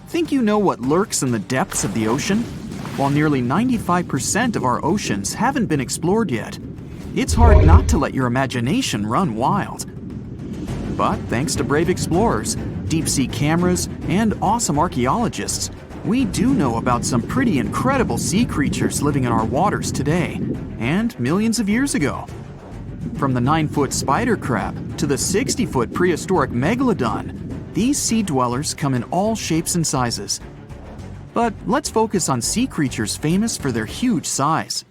Think you know what lurks in the depths of the ocean? While nearly 95% of our oceans haven't been explored yet, it's hard not to let your imagination run wild. But thanks to brave explorers, deep-sea cameras, and awesome archaeologists, we do know about some pretty incredible sea creatures living in our waters today, and millions of years ago. From the 9-foot spider crab to the 60-foot prehistoric megalodon, these sea dwellers come in all shapes and sizes. But let's focus on sea creatures famous for their huge size.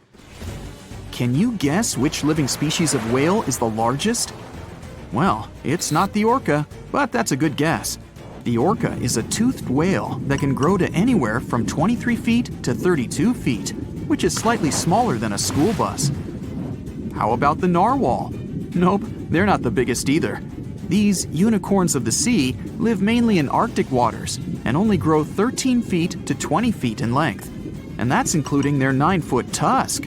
Can you guess which living species of whale is the largest? Well, it's not the orca, but that's a good guess. The orca is a toothed whale that can grow to anywhere from 23 feet to 32 feet, which is slightly smaller than a school bus. How about the narwhal? Nope, they're not the biggest either. These unicorns of the sea live mainly in Arctic waters and only grow 13 feet to 20 feet in length, and that's including their 9-foot tusk.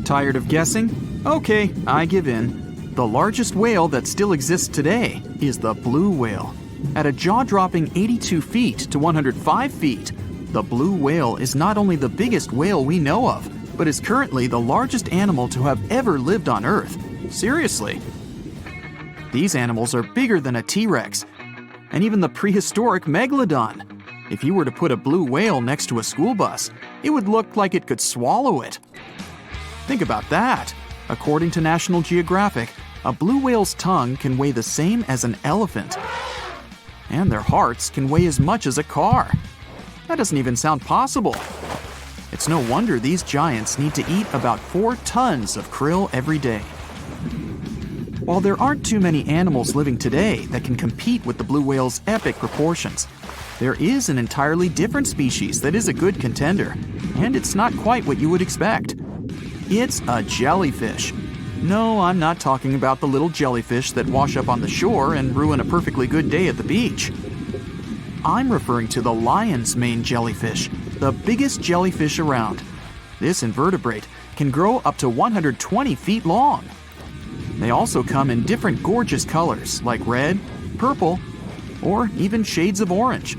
Tired of guessing? Okay, I give in. The largest whale that still exists today is the blue whale. At a jaw-dropping 82 feet to 105 feet, the blue whale is not only the biggest whale we know of, but is currently the largest animal to have ever lived on Earth. Seriously. These animals are bigger than a T-Rex, and even the prehistoric Megalodon. If you were to put a blue whale next to a school bus, it would look like it could swallow it. Think about that. According to National Geographic, a blue whale's tongue can weigh the same as an elephant. And their hearts can weigh as much as a car. That doesn't even sound possible. It's no wonder these giants need to eat about 4 tons of krill every day. While there aren't too many animals living today that can compete with the blue whale's epic proportions, there is an entirely different species that is a good contender, and it's not quite what you would expect. It's a jellyfish. No, I'm not talking about the little jellyfish that wash up on the shore and ruin a perfectly good day at the beach. I'm referring to the lion's mane jellyfish, the biggest jellyfish around. This invertebrate can grow up to 120 feet long. They also come in different gorgeous colors like red, purple, or even shades of orange.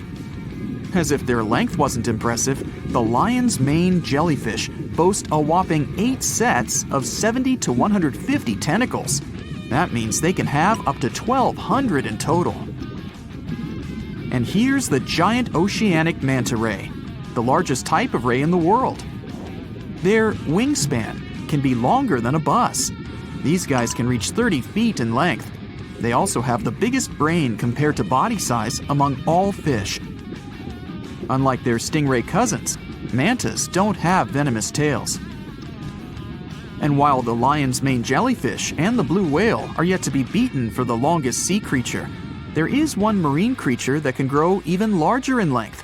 As if their length wasn't impressive, the lion's mane jellyfish boast a whopping 8 sets of 70 to 150 tentacles. That means they can have up to 1,200 in total. And here's the giant oceanic manta ray, the largest type of ray in the world. Their wingspan can be longer than a bus. These guys can reach 30 feet in length. They also have the biggest brain compared to body size among all fish. Unlike their stingray cousins, mantas don't have venomous tails. And while the lion's mane jellyfish and the blue whale are yet to be beaten for the longest sea creature, there is one marine creature that can grow even larger in length.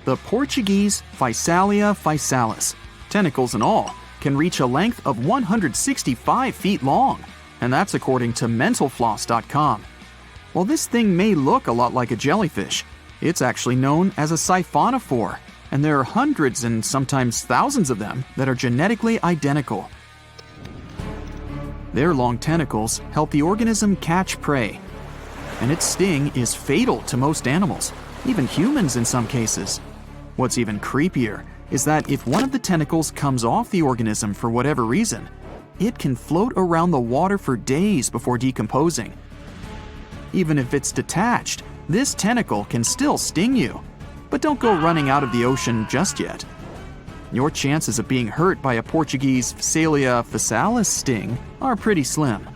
The Portuguese Physalia physalis, tentacles and all, can reach a length of 165 feet long, and that's according to mentalfloss.com. While this thing may look a lot like a jellyfish, it's actually known as a siphonophore, and there are hundreds and sometimes thousands of them that are genetically identical. Their long tentacles help the organism catch prey, and its sting is fatal to most animals, even humans in some cases. What's even creepier is that if one of the tentacles comes off the organism for whatever reason, it can float around the water for days before decomposing. Even if it's detached, this tentacle can still sting you. But don't go running out of the ocean just yet. Your chances of being hurt by a Portuguese Physalia physalis sting are pretty slim.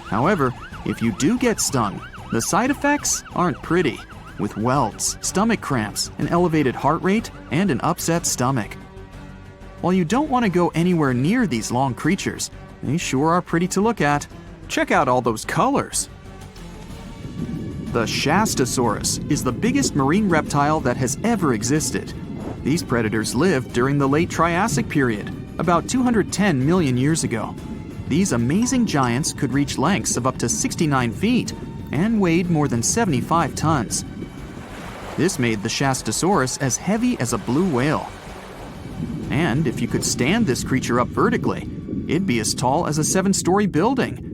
However, if you do get stung, the side effects aren't pretty, with welts, stomach cramps, an elevated heart rate, and an upset stomach. While you don't want to go anywhere near these long creatures, they sure are pretty to look at. Check out all those colors. The Shastasaurus is the biggest marine reptile that has ever existed. These predators lived during the late Triassic period, about 210 million years ago. These amazing giants could reach lengths of up to 69 feet and weighed more than 75 tons. This made the Shastasaurus as heavy as a blue whale. And if you could stand this creature up vertically, it'd be as tall as a 7-story building.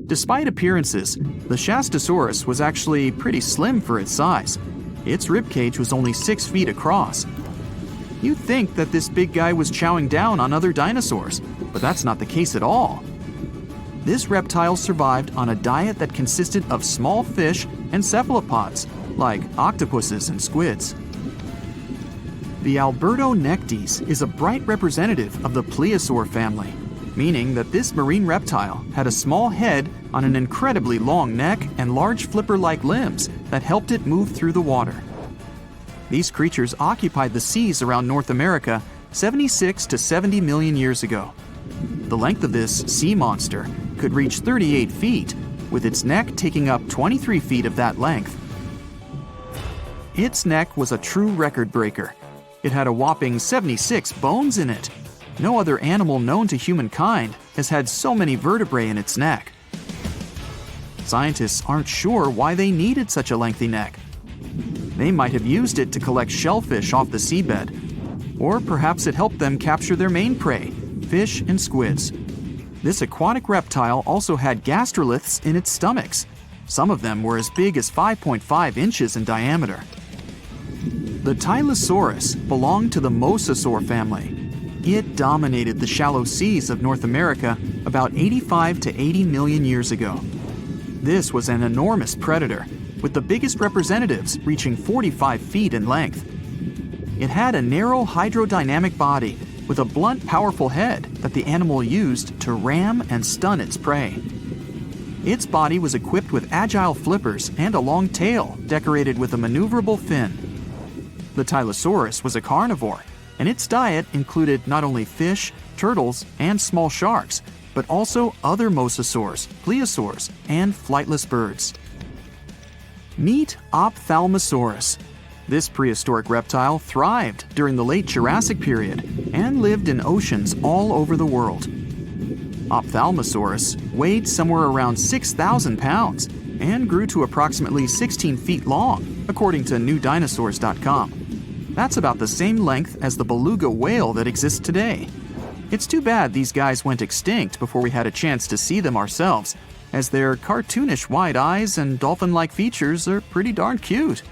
Despite appearances, the Shastasaurus was actually pretty slim for its size. Its ribcage was only 6 feet across. You'd think that this big guy was chowing down on other dinosaurs, but that's not the case at all. This reptile survived on a diet that consisted of small fish and cephalopods, like octopuses and squids. The Albertonectes is a bright representative of the plesiosaur family, meaning that this marine reptile had a small head on an incredibly long neck and large flipper-like limbs that helped it move through the water. These creatures occupied the seas around North America 76 to 70 million years ago. The length of this sea monster could reach 38 feet, with its neck taking up 23 feet of that length. Its neck was a true record breaker. It had a whopping 76 bones in it. No other animal known to humankind has had so many vertebrae in its neck. Scientists aren't sure why they needed such a lengthy neck. They might have used it to collect shellfish off the seabed, or perhaps it helped them capture their main prey, fish and squids. This aquatic reptile also had gastroliths in its stomachs. Some of them were as big as 5.5 inches in diameter. The Tylosaurus belonged to the Mosasaur family. It dominated the shallow seas of North America about 85 to 80 million years ago. This was an enormous predator, with the biggest representatives reaching 45 feet in length. It had a narrow hydrodynamic body with a blunt, powerful head that the animal used to ram and stun its prey. Its body was equipped with agile flippers and a long tail decorated with a maneuverable fin. The Tylosaurus was a carnivore, and its diet included not only fish, turtles, and small sharks, but also other mosasaurs, plesiosaurs, and flightless birds. Meet Ophthalmosaurus. This prehistoric reptile thrived during the late Jurassic period and lived in oceans all over the world. Ophthalmosaurus weighed somewhere around 6,000 pounds and grew to approximately 16 feet long, according to newdinosaurs.com. That's about the same length as the beluga whale that exists today. It's too bad these guys went extinct before we had a chance to see them ourselves, as their cartoonish wide eyes and dolphin-like features are pretty darn cute.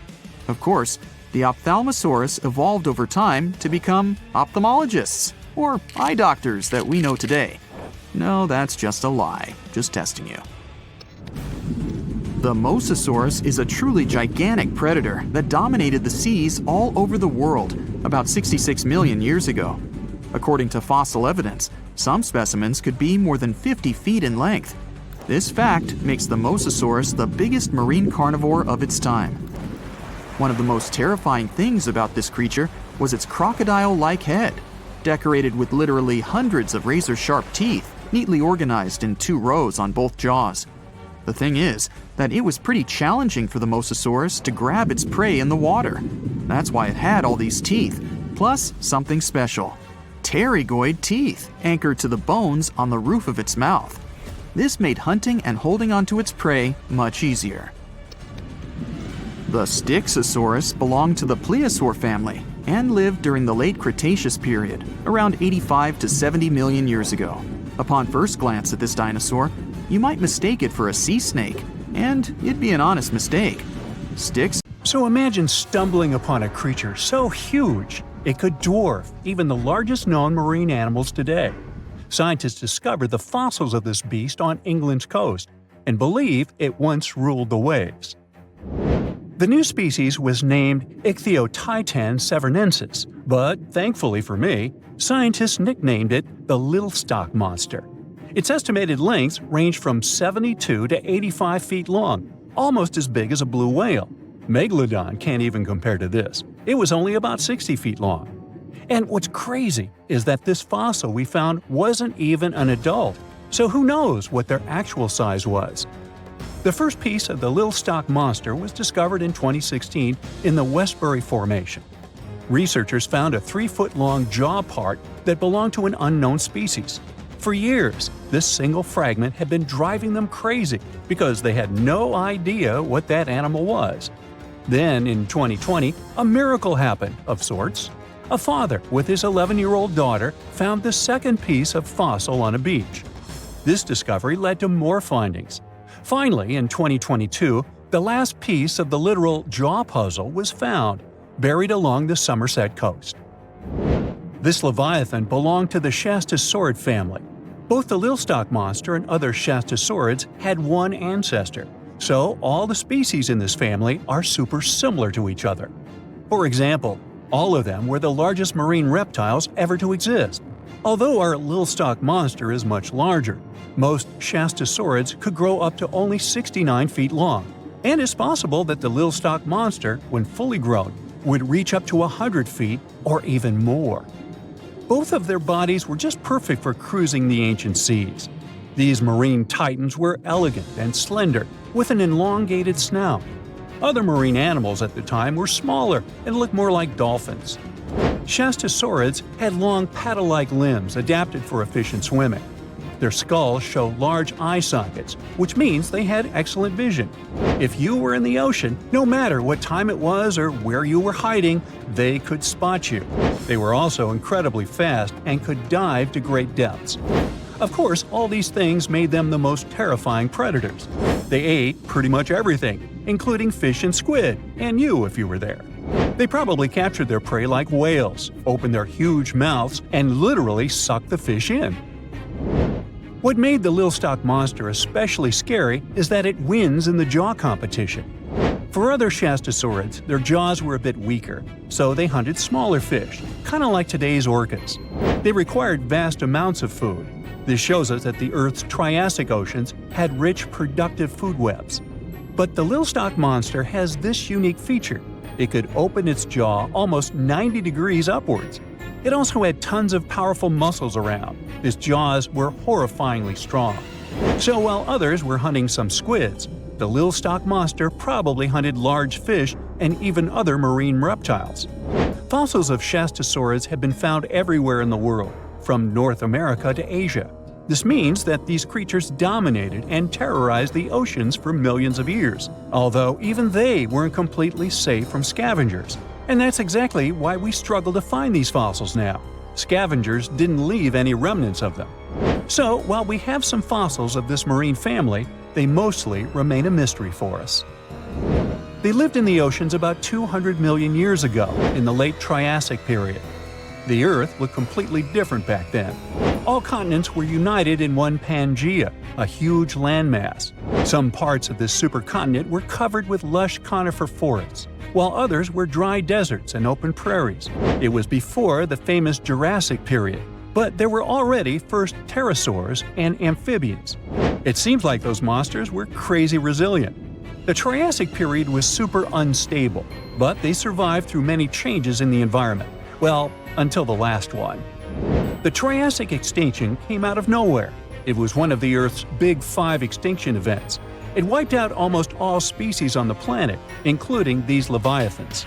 Of course, the Ophthalmosaurus evolved over time to become ophthalmologists, or eye doctors that we know today. No, that's just a lie. Just testing you. The Mosasaurus is a truly gigantic predator that dominated the seas all over the world about 66 million years ago. According to fossil evidence, some specimens could be more than 50 feet in length. This fact makes the Mosasaurus the biggest marine carnivore of its time. One of the most terrifying things about this creature was its crocodile-like head, decorated with literally hundreds of razor-sharp teeth, neatly organized in 2 rows on both jaws. The thing is that it was pretty challenging for the Mosasaurus to grab its prey in the water. That's why it had all these teeth, plus something special: pterygoid teeth anchored to the bones on the roof of its mouth. This made hunting and holding onto its prey much easier. The Styxosaurus belonged to the plesiosaur family and lived during the late Cretaceous period, around 85 to 70 million years ago. Upon first glance at this dinosaur, you might mistake it for a sea snake, and it'd be an honest mistake. So imagine stumbling upon a creature so huge it could dwarf even the largest known marine animals today. Scientists discovered the fossils of this beast on England's coast and believe it once ruled the waves. The new species was named Ichthyosaur severnensis, but thankfully for me, scientists nicknamed it the Liltock monster. Its estimated lengths range from 72 to 85 feet long, almost as big as a blue whale. Megalodon can't even compare to this. It was only about 60 feet long. And what's crazy is that this fossil we found wasn't even an adult, so who knows what their actual size was. The first piece of the Liltock monster was discovered in 2016 in the Westbury Formation. Researchers found a 3-foot-long jaw part that belonged to an unknown species. For years, this single fragment had been driving them crazy because they had no idea what that animal was. Then, in 2020, a miracle happened, of sorts. A father with his 11-year-old daughter found the second piece of fossil on a beach. This discovery led to more findings. Finally, in 2022, The last piece of the literal jaw puzzle was found, buried along the Somerset coast. This leviathan belonged to the Shastosaurid family. Both the Liltock monster and other Shastosaurids had one ancestor, so all the species in this family are super similar to each other. For example, all of them were the largest marine reptiles ever to exist. Although our Liltock monster is much larger, most Shastosaurids could grow up to only 69 feet long, and it's possible that the Liltock monster, when fully grown, would reach up to 100 feet or even more. Both of their bodies were just perfect for cruising the ancient seas. These marine titans were elegant and slender, with an elongated snout. Other marine animals at the time were smaller and looked more like dolphins. Shastosaurids had long paddle-like limbs adapted for efficient swimming. Their skulls show large eye sockets, which means they had excellent vision. If you were in the ocean, no matter what time it was or where you were hiding, they could spot you. They were also incredibly fast and could dive to great depths. Of course, all these things made them the most terrifying predators. They ate pretty much everything, including fish and squid, and you if you were there. They probably captured their prey like whales, opened their huge mouths, and literally sucked the fish in. What made the Liltock monster especially scary is that it wins in the jaw competition. For other Shastosaurids, their jaws were a bit weaker, so they hunted smaller fish, kind of like today's orcas. They required vast amounts of food. This shows us that the Earth's Triassic oceans had rich, productive food webs. But the Liltock monster has this unique feature. It could open its jaw almost 90 degrees upwards. It also had tons of powerful muscles around. Its jaws were horrifyingly strong. So while others were hunting some squids, the Liltock monster probably hunted large fish and even other marine reptiles. Fossils of Shastosaurids have been found everywhere in the world, from North America to Asia. This means that these creatures dominated and terrorized the oceans for millions of years, although even they weren't completely safe from scavengers. And that's exactly why we struggle to find these fossils now. Scavengers didn't leave any remnants of them. So, while we have some fossils of this marine family, they mostly remain a mystery for us. They lived in the oceans about 200 million years ago, in the late Triassic period. The Earth looked completely different back then. All continents were united in one Pangaea, a huge landmass. Some parts of this supercontinent were covered with lush conifer forests, while others were dry deserts and open prairies. It was before the famous Jurassic period, but there were already first pterosaurs and amphibians. It seems like those monsters were crazy resilient. The Triassic period was super unstable, but they survived through many changes in the environment. Well, until the last one. The Triassic extinction came out of nowhere. It was one of the Earth's big 5 extinction events. It wiped out almost all species on the planet, including these leviathans.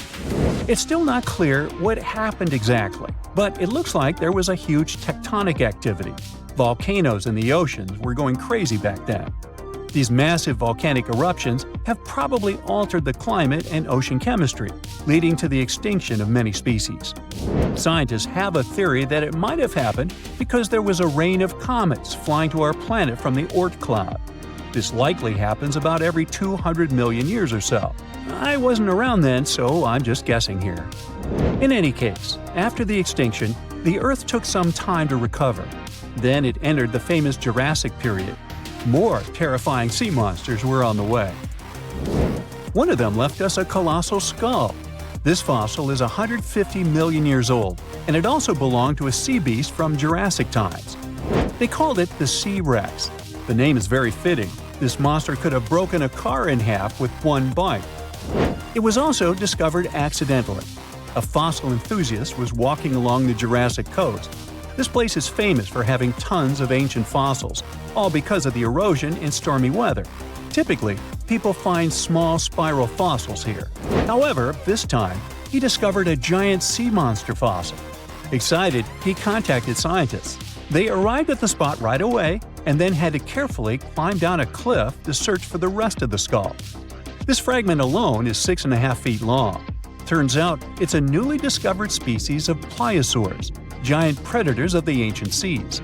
It's still not clear what happened exactly, but it looks like there was a huge tectonic activity. Volcanoes in the oceans were going crazy back then. These massive volcanic eruptions have probably altered the climate and ocean chemistry, leading to the extinction of many species. Scientists have a theory that it might have happened because there was a rain of comets flying to our planet from the Oort cloud. This likely happens about every 200 million years or so. I wasn't around then, so I'm just guessing here. In any case, after the extinction, the Earth took some time to recover. Then it entered the famous Jurassic period. More terrifying sea monsters were on the way. One of them left us a colossal skull. This fossil is 150 million years old, and it also belonged to a sea beast from Jurassic times. They called it the Sea Rex. The name is very fitting. This monster could have broken a car in half with one bite. It was also discovered accidentally. A fossil enthusiast was walking along the Jurassic coast. This place is famous for having tons of ancient fossils, all because of the erosion and stormy weather. Typically, people find small spiral fossils here. However, this time, he discovered a giant sea monster fossil. Excited, he contacted scientists. They arrived at the spot right away and then had to carefully climb down a cliff to search for the rest of the skull. This fragment alone is 6.5 feet long. Turns out it's a newly discovered species of pliosaurs, giant predators of the ancient seas.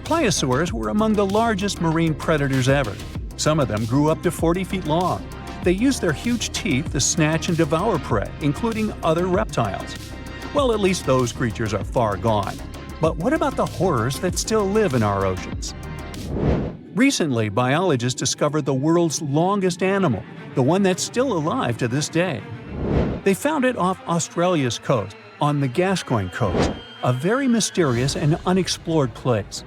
Pliosaurs were among the largest marine predators ever. Some of them grew up to 40 feet long. They use their huge teeth to snatch and devour prey, including other reptiles. Well, at least those creatures are far gone. But what about the horrors that still live in our oceans? Recently, biologists discovered the world's longest animal, the one that's still alive to this day. They found it off Australia's coast, on the Gascoyne coast, a very mysterious and unexplored place.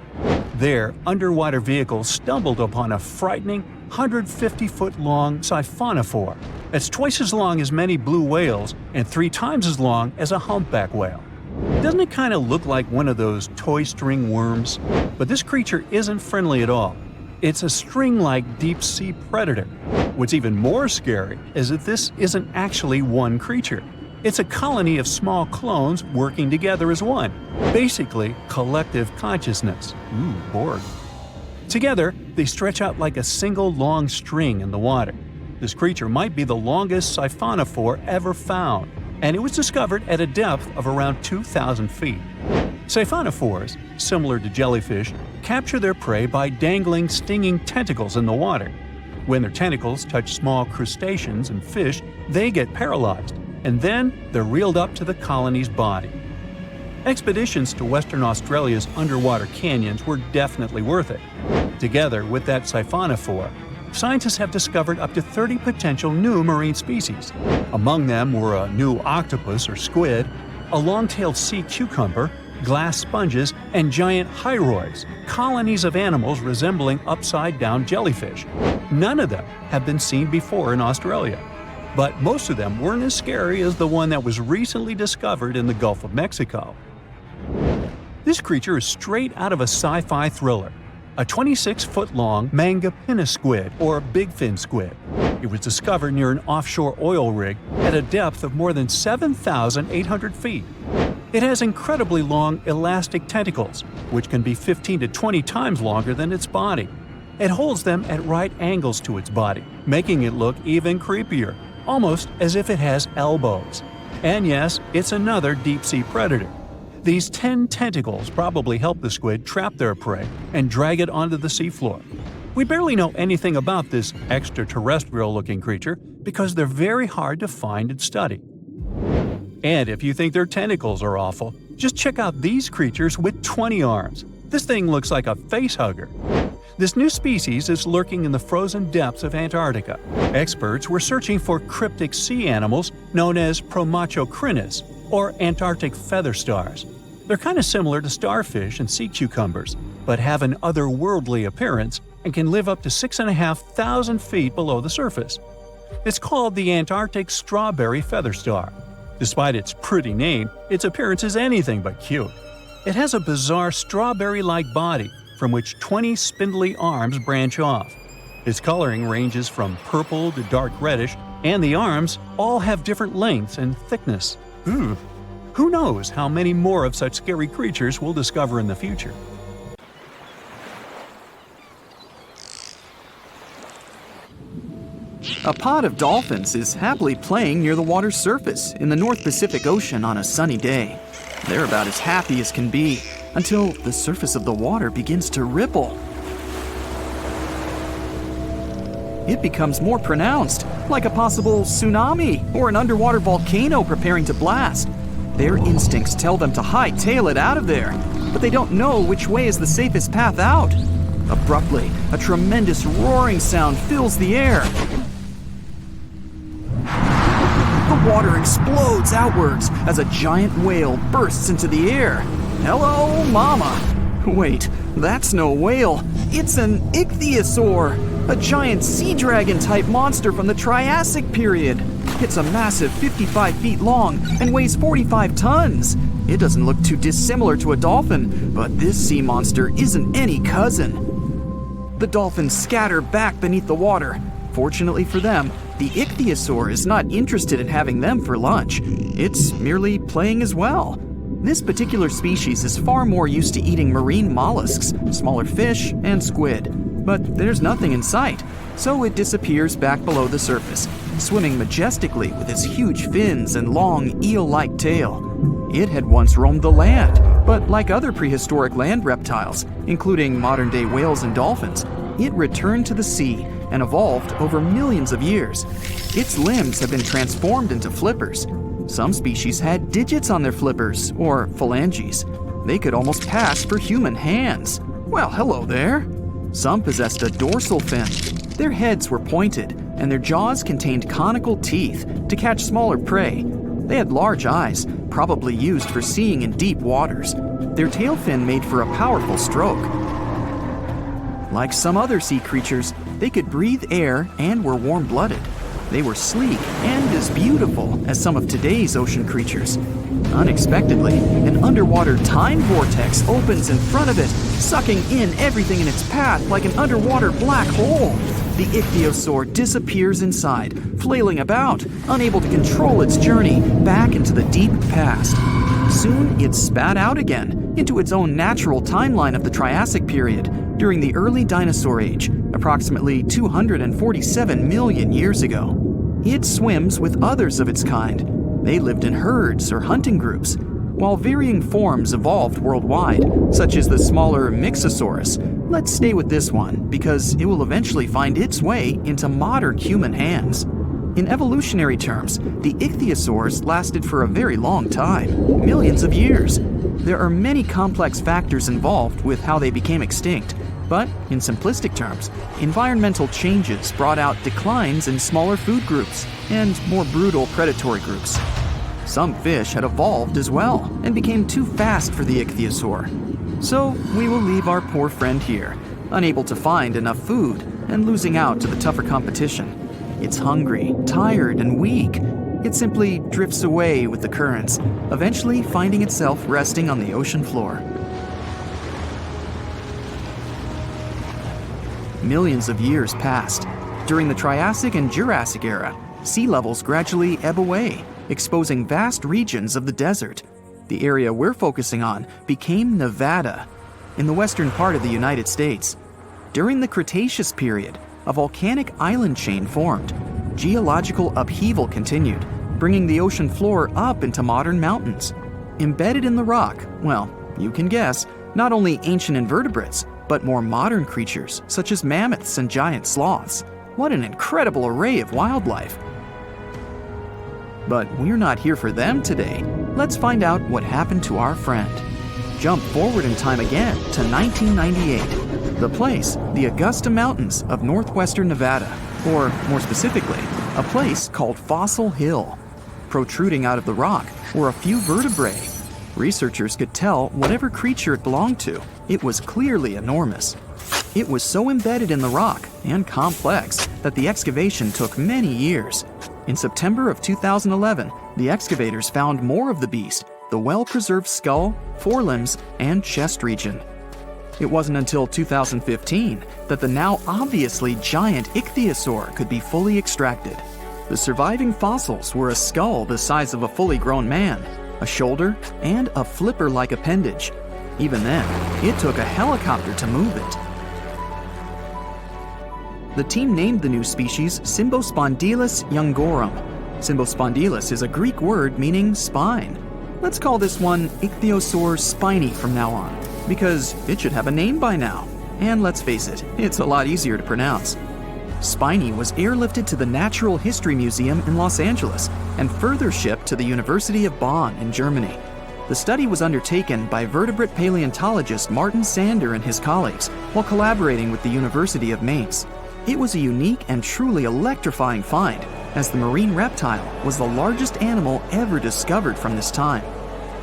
There, underwater vehicles stumbled upon a frightening 150-foot-long siphonophore. That's twice as long as many blue whales and 3 times as long as a humpback whale. Doesn't it kind of look like one of those toy string worms? But this creature isn't friendly at all. It's a string-like deep-sea predator. What's even more scary is that this isn't actually one creature. It's a colony of small clones working together as one. Basically, collective consciousness. Ooh, Borg. Together, they stretch out like a single long string in the water. This creature might be the longest siphonophore ever found, and it was discovered at a depth of around 2,000 feet. Siphonophores, similar to jellyfish, capture their prey by dangling stinging tentacles in the water. When their tentacles touch small crustaceans and fish, they get paralyzed, and then they're reeled up to the colony's body. Expeditions to Western Australia's underwater canyons were definitely worth it. Together with that siphonophore, scientists have discovered up to 30 potential new marine species. Among them were a new octopus or squid, a long-tailed sea cucumber, glass sponges, and giant hyroids, colonies of animals resembling upside-down jellyfish. None of them have been seen before in Australia. But most of them weren't as scary as the one that was recently discovered in the Gulf of Mexico. This creature is straight out of a sci-fi thriller, a 26-foot-long mangapinna squid or bigfin squid. It was discovered near an offshore oil rig at a depth of more than 7,800 feet. It has incredibly long elastic tentacles, which can be 15 to 20 times longer than its body. It holds them at right angles to its body, making it look even creepier, almost as if it has elbows. And yes, it's another deep-sea predator. These 10 tentacles probably help the squid trap their prey and drag it onto the seafloor. We barely know anything about this extraterrestrial-looking creature because they're very hard to find and study. And if you think their tentacles are awful, just check out these creatures with 20 arms. This thing looks like a facehugger. This new species is lurking in the frozen depths of Antarctica. Experts were searching for cryptic sea animals known as Promachocrinus, or Antarctic feather stars. They're kind of similar to starfish and sea cucumbers, but have an otherworldly appearance and can live up to 6,500 feet below the surface. It's called the Antarctic strawberry feather star. Despite its pretty name, its appearance is anything but cute. It has a bizarre strawberry-like body from which 20 spindly arms branch off. Its coloring ranges from purple to dark reddish, and the arms all have different lengths and thickness. Who knows how many more of such scary creatures we'll discover in the future? A pod of dolphins is happily playing near the water's surface in the North Pacific Ocean on a sunny day. They're about as happy as can be, until the surface of the water begins to ripple. It becomes more pronounced, like a possible tsunami or an underwater volcano preparing to blast. Their instincts tell them to hightail it out of there, but they don't know which way is the safest path out. Abruptly, a tremendous roaring sound fills the air. The water explodes outwards as a giant whale bursts into the air. Hello, mama! Wait, that's no whale. It's an Ichthyosaur, a giant sea dragon-type monster from the Triassic period. It's a massive 55 feet long and weighs 45 tons. It doesn't look too dissimilar to a dolphin, but this sea monster isn't any cousin. The dolphins scatter back beneath the water. Fortunately for them, the Ichthyosaur is not interested in having them for lunch. It's merely playing as well. This particular species is far more used to eating marine mollusks, smaller fish, and squid. But there's nothing in sight, so it disappears back below the surface, swimming majestically with its huge fins and long eel-like tail. It had once roamed the land, but like other prehistoric land reptiles, including modern-day whales and dolphins, it returned to the sea and evolved over millions of years. Its limbs have been transformed into flippers. Some species had digits on their flippers, or phalanges. They could almost pass for human hands. Well, hello there. Some possessed a dorsal fin. Their heads were pointed, and their jaws contained conical teeth to catch smaller prey. They had large eyes, probably used for seeing in deep waters. Their tail fin made for a powerful stroke. Like some other sea creatures, they could breathe air and were warm-blooded. They were sleek and as beautiful as some of today's ocean creatures. Unexpectedly, an underwater time vortex opens in front of it, sucking in everything in its path like an underwater black hole. The Ichthyosaur disappears inside, flailing about, unable to control its journey back into the deep past. Soon, it spat out again into its own natural timeline of the Triassic period during the early dinosaur age, approximately 247 million years ago. It swims with others of its kind. They lived in herds or hunting groups, while varying forms evolved worldwide, such as the smaller Mosasaurus. Let's stay with this one because it will eventually find its way into modern human hands. In evolutionary terms, the ichthyosaurs lasted for a very long time, millions of years. There are many complex factors involved with how they became extinct, but in simplistic terms, environmental changes brought out declines in smaller food groups and more brutal predatory groups. Some fish had evolved as well and became too fast for the ichthyosaur. So we will leave our poor friend here, unable to find enough food and losing out to the tougher competition. It's hungry, tired, and weak. It simply drifts away with the currents, eventually finding itself resting on the ocean floor. Millions of years passed. During the Triassic and Jurassic era, sea levels gradually ebb away, exposing vast regions of the desert. The area we're focusing on became Nevada, in the western part of the United States. During the Cretaceous period, a volcanic island chain formed. Geological upheaval continued, bringing the ocean floor up into modern mountains. Embedded in the rock, well, you can guess, not only ancient invertebrates, but more modern creatures such as mammoths and giant sloths. What an incredible array of wildlife. But we're not here for them today. Let's find out what happened to our friend. Jump forward in time again to 1998. The place, the Augusta Mountains of northwestern Nevada, or more specifically, a place called Fossil Hill. Protruding out of the rock were a few vertebrae. Researchers could tell whatever creature it belonged to. It was clearly enormous. It was so embedded in the rock and complex that the excavation took many years. In September of 2011, the excavators found more of the beast, the well-preserved skull, forelimbs, and chest region. It wasn't until 2015 that the now obviously giant ichthyosaur could be fully extracted. The surviving fossils were a skull the size of a fully grown man, a shoulder, and a flipper-like appendage. Even then, it took a helicopter to move it. The team named the new species Symbospondylus youngorum. Symbospondylus is a Greek word meaning spine. Let's call this one Ichthyosaur spiny from now on, because it should have a name by now. And let's face it, it's a lot easier to pronounce. Spiny was airlifted to the Natural History Museum in Los Angeles and further shipped to the University of Bonn in Germany. The study was undertaken by vertebrate paleontologist Martin Sander and his colleagues while collaborating with the University of Mainz. It was a unique and truly electrifying find, as the marine reptile was the largest animal ever discovered from this time.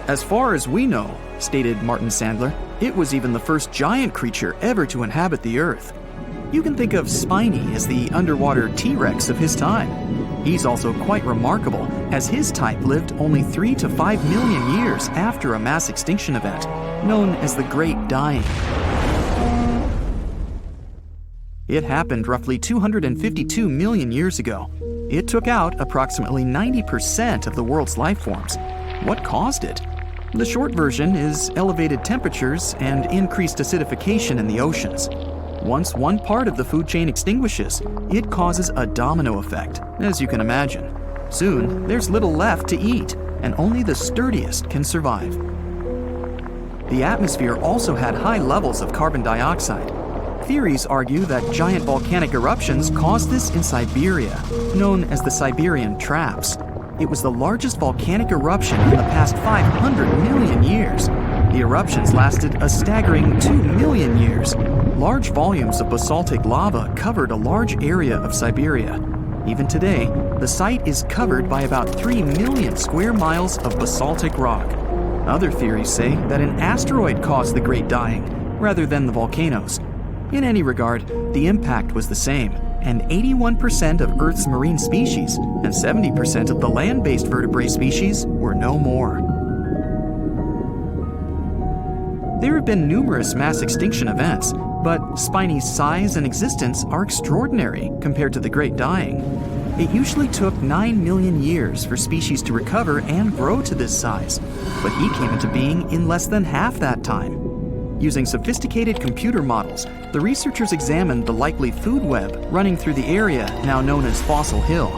As far as we know, stated Martin Sandler, it was even the first giant creature ever to inhabit the Earth. You can think of Spiny as the underwater T-Rex of his time. He's also quite remarkable, as his type lived only 3 to 5 million years after a mass extinction event, known as the Great Dying. It happened roughly 252 million years ago. It took out approximately 90% of the world's life forms. What caused it? The short version is elevated temperatures and increased acidification in the oceans. Once one part of the food chain extinguishes, it causes a domino effect, as you can imagine. Soon, there's little left to eat, and only the sturdiest can survive. The atmosphere also had high levels of carbon dioxide. Theories argue that giant volcanic eruptions caused this in Siberia, known as the Siberian Traps. It was the largest volcanic eruption in the past 500 million years. The eruptions lasted a staggering 2 million years. Large volumes of basaltic lava covered a large area of Siberia. Even today, the site is covered by about 3 million square miles of basaltic rock. Other theories say that an asteroid caused the Great Dying, rather than the volcanoes. In any regard, the impact was the same, and 81% of Earth's marine species and 70% of the land-based vertebrate species were no more. There have been numerous mass extinction events, but Spiny's size and existence are extraordinary compared to the Great Dying. It usually took 9 million years for species to recover and grow to this size, but he came into being in less than half that time. Using sophisticated computer models, the researchers examined the likely food web running through the area now known as Fossil Hill.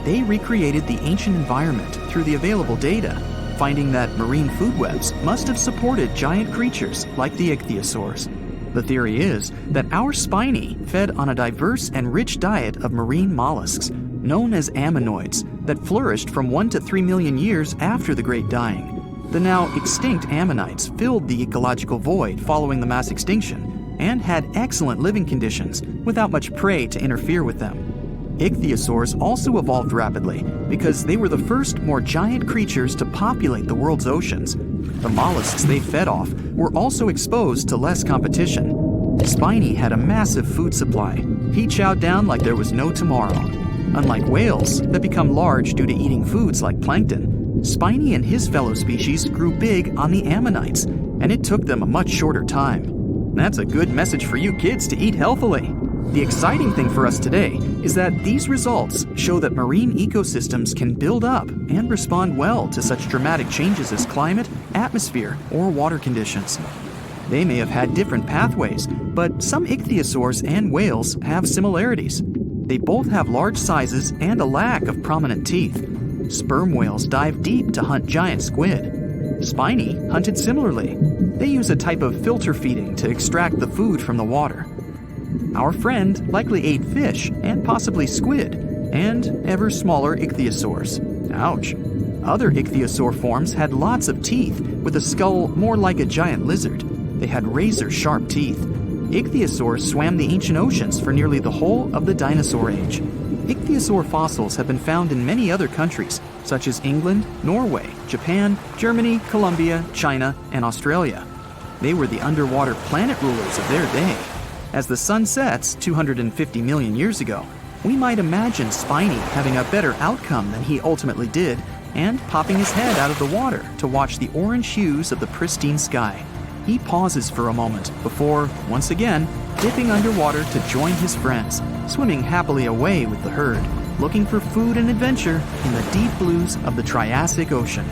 They recreated the ancient environment through the available data, finding that marine food webs must have supported giant creatures like the ichthyosaurs. The theory is that our spiny fed on a diverse and rich diet of marine mollusks, known as ammonoids, that flourished from 1 to 3 million years after the Great Dying. The now extinct ammonites filled the ecological void following the mass extinction and had excellent living conditions without much prey to interfere with them. Ichthyosaurs also evolved rapidly because they were the first more giant creatures to populate the world's oceans. The mollusks they fed off were also exposed to less competition. Spiny had a massive food supply. He chowed down like there was no tomorrow. Unlike whales that become large due to eating foods like plankton, Spiny and his fellow species grew big on the ammonites, and it took them a much shorter time. That's a good message for you kids to eat healthily. The exciting thing for us today is that these results show that marine ecosystems can build up and respond well to such dramatic changes as climate, atmosphere, or water conditions. They may have had different pathways, but some ichthyosaurs and whales have similarities. They both have large sizes and a lack of prominent teeth. Sperm whales dive deep to hunt giant squid. Spiny hunted similarly. They use a type of filter feeding to extract the food from the water. Our friend likely ate fish and possibly squid, and ever smaller ichthyosaurs. Ouch. Other ichthyosaur forms had lots of teeth, with a skull more like a giant lizard. They had razor-sharp teeth. Ichthyosaurs swam the ancient oceans for nearly the whole of the dinosaur age. Ichthyosaur fossils have been found in many other countries, such as England, Norway, Japan, Germany, Colombia, China, and Australia. They were the underwater planet rulers of their day. As the sun sets 250 million years ago, we might imagine Spiny having a better outcome than he ultimately did and popping his head out of the water to watch the orange hues of the pristine sky. He pauses for a moment before, once again, dipping underwater to join his friends, swimming happily away with the herd, looking for food and adventure in the deep blues of the Triassic Ocean.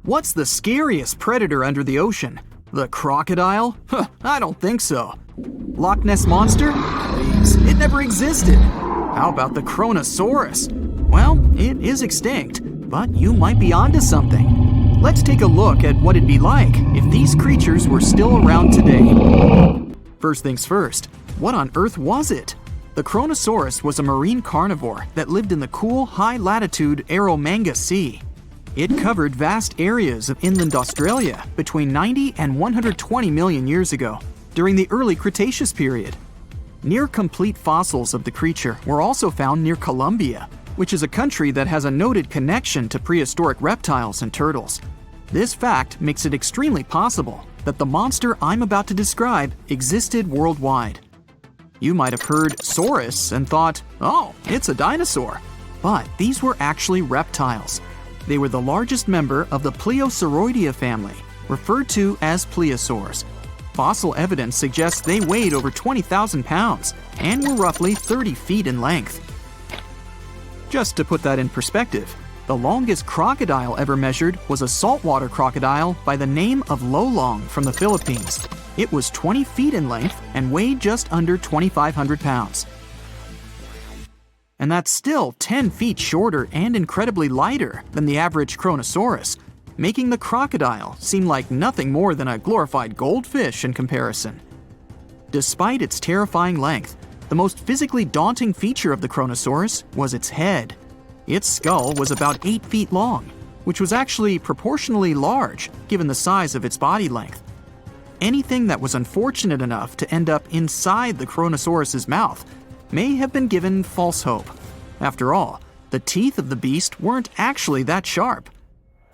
What's the scariest predator under the ocean? The crocodile? I don't think so. Loch Ness Monster? Please, it never existed. How about the Kronosaurus? Well, it is extinct, but you might be onto something. Let's take a look at what it'd be like if these creatures were still around today. First things first, what on earth was it? The Kronosaurus was a marine carnivore that lived in the cool, high-latitude Eromanga Sea. It covered vast areas of inland Australia between 90 and 120 million years ago, during the early Cretaceous period. Near-complete fossils of the creature were also found near Colombia, which is a country that has a noted connection to prehistoric reptiles and turtles. This fact makes it extremely possible that the monster I'm about to describe existed worldwide. You might have heard saurus and thought, oh, it's a dinosaur. But these were actually reptiles. They were the largest member of the Plesiosauridae family, referred to as plesiosaurs. Fossil evidence suggests they weighed over 20,000 pounds and were roughly 30 feet in length. Just to put that in perspective, the longest crocodile ever measured was a saltwater crocodile by the name of Lolong from the Philippines. It was 20 feet in length and weighed just under 2,500 pounds. And that's still 10 feet shorter and incredibly lighter than the average Kronosaurus. making the crocodile seem like nothing more than a glorified goldfish in comparison. Despite its terrifying length, the most physically daunting feature of the Kronosaurus was its head. Its skull was about 8 feet long, which was actually proportionally large given the size of its body length. Anything that was unfortunate enough to end up inside the Kronosaurus's mouth may have been given false hope. After all, the teeth of the beast weren't actually that sharp.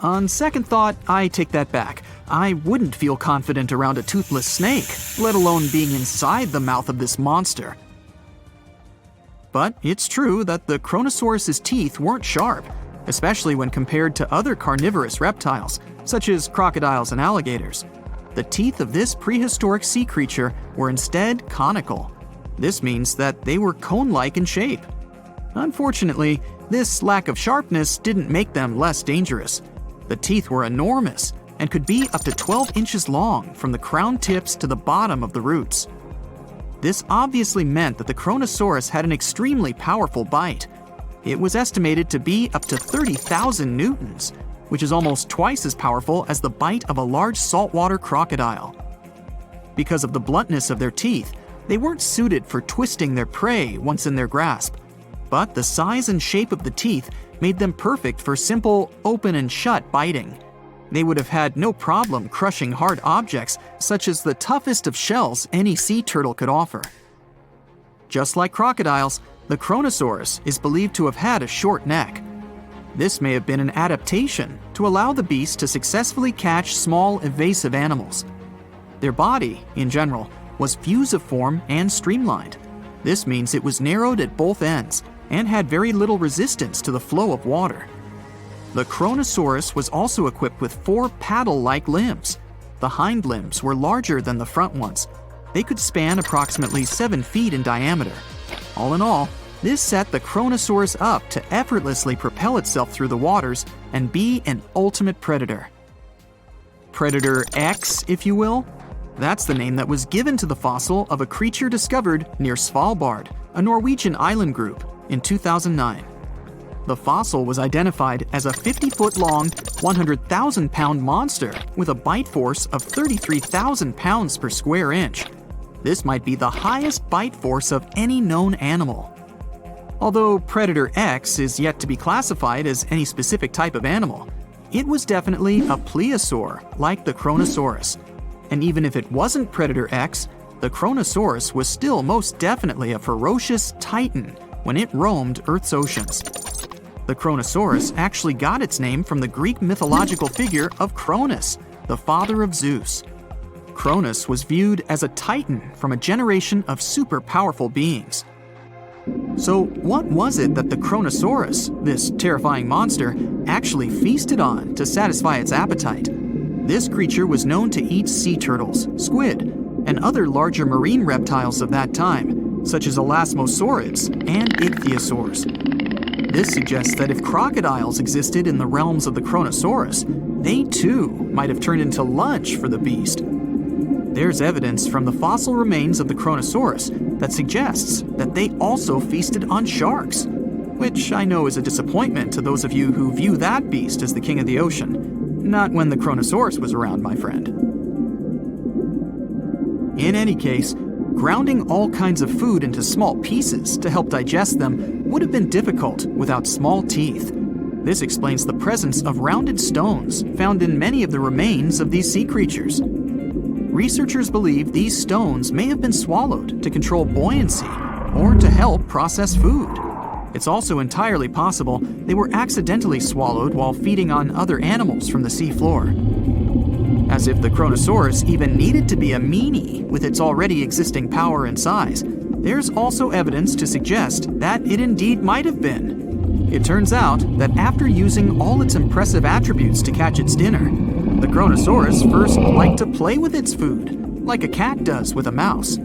On second thought, I take that back. I wouldn't feel confident around a toothless snake, let alone being inside the mouth of this monster. But it's true that the Kronosaurus's teeth weren't sharp, especially when compared to other carnivorous reptiles, such as crocodiles and alligators. The teeth of this prehistoric sea creature were instead conical. This means that they were cone-like in shape. Unfortunately, this lack of sharpness didn't make them less dangerous. The teeth were enormous and could be up to 12 inches long from the crown tips to the bottom of the roots. This obviously meant that the Kronosaurus had an extremely powerful bite. It was estimated to be up to 30,000 newtons, which is almost twice as powerful as the bite of a large saltwater crocodile. Because of the bluntness of their teeth, they weren't suited for twisting their prey once in their grasp. But the size and shape of the teeth made them perfect for simple open and shut biting. They would have had no problem crushing hard objects such as the toughest of shells any sea turtle could offer. Just like crocodiles, the Kronosaurus is believed to have had a short neck. This may have been an adaptation to allow the beast to successfully catch small, evasive animals. Their body, in general, was fusiform and streamlined. This means it was narrowed at both ends and had very little resistance to the flow of water. The Kronosaurus was also equipped with 4 paddle-like limbs. The hind limbs were larger than the front ones. They could span approximately 7 feet in diameter. All in all, this set the Kronosaurus up to effortlessly propel itself through the waters and be an ultimate predator. Predator X, if you will? That's the name that was given to the fossil of a creature discovered near Svalbard, a Norwegian island group, in 2009. The fossil was identified as a 50-foot-long, 100,000-pound monster with a bite force of 33,000 pounds per square inch. This might be the highest bite force of any known animal. Although Predator X is yet to be classified as any specific type of animal, it was definitely a plesiosaur like the Kronosaurus. And even if it wasn't Predator X, the Kronosaurus was still most definitely a ferocious titan when it roamed Earth's oceans. The Kronosaurus actually got its name from the Greek mythological figure of Kronos, the father of Zeus. Kronos was viewed as a titan from a generation of super powerful beings. So what was it that the Kronosaurus, this terrifying monster, actually feasted on to satisfy its appetite? This creature was known to eat sea turtles, squid, and other larger marine reptiles of that time, such as elasmosaurids and ichthyosaurs. This suggests that if crocodiles existed in the realms of the Kronosaurus, they too might have turned into lunch for the beast. There's evidence from the fossil remains of the Kronosaurus that suggests that they also feasted on sharks, which I know is a disappointment to those of you who view that beast as the king of the ocean. Not when the Kronosaurus was around, my friend. In any case, grounding all kinds of food into small pieces to help digest them would have been difficult without small teeth. This explains the presence of rounded stones found in many of the remains of these sea creatures. Researchers believe these stones may have been swallowed to control buoyancy or to help process food. It's also entirely possible they were accidentally swallowed while feeding on other animals from the seafloor. As if the Kronosaurus even needed to be a meanie with its already existing power and size, there's also evidence to suggest that it indeed might have been. It turns out that after using all its impressive attributes to catch its dinner, the Kronosaurus first liked to play with its food, like a cat does with a mouse.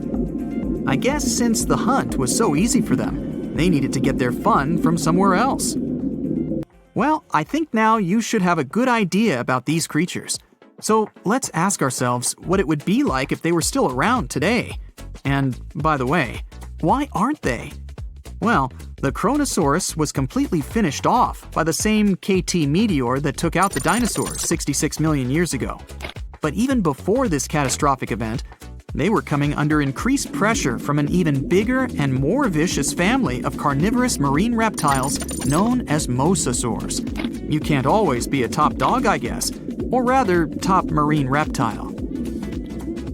I guess since the hunt was so easy for them, they needed to get their fun from somewhere else. Well, I think now you should have a good idea about these creatures. So let's ask ourselves what it would be like if they were still around today. And by the way, why aren't they? Well, The Kronosaurus was completely finished off by the same KT meteor that took out the dinosaurs 66 million years ago. But even before this catastrophic event, they were coming under increased pressure from an even bigger and more vicious family of carnivorous marine reptiles known as mosasaurs. You can't always be a top dog, I guess, or rather, top marine reptile.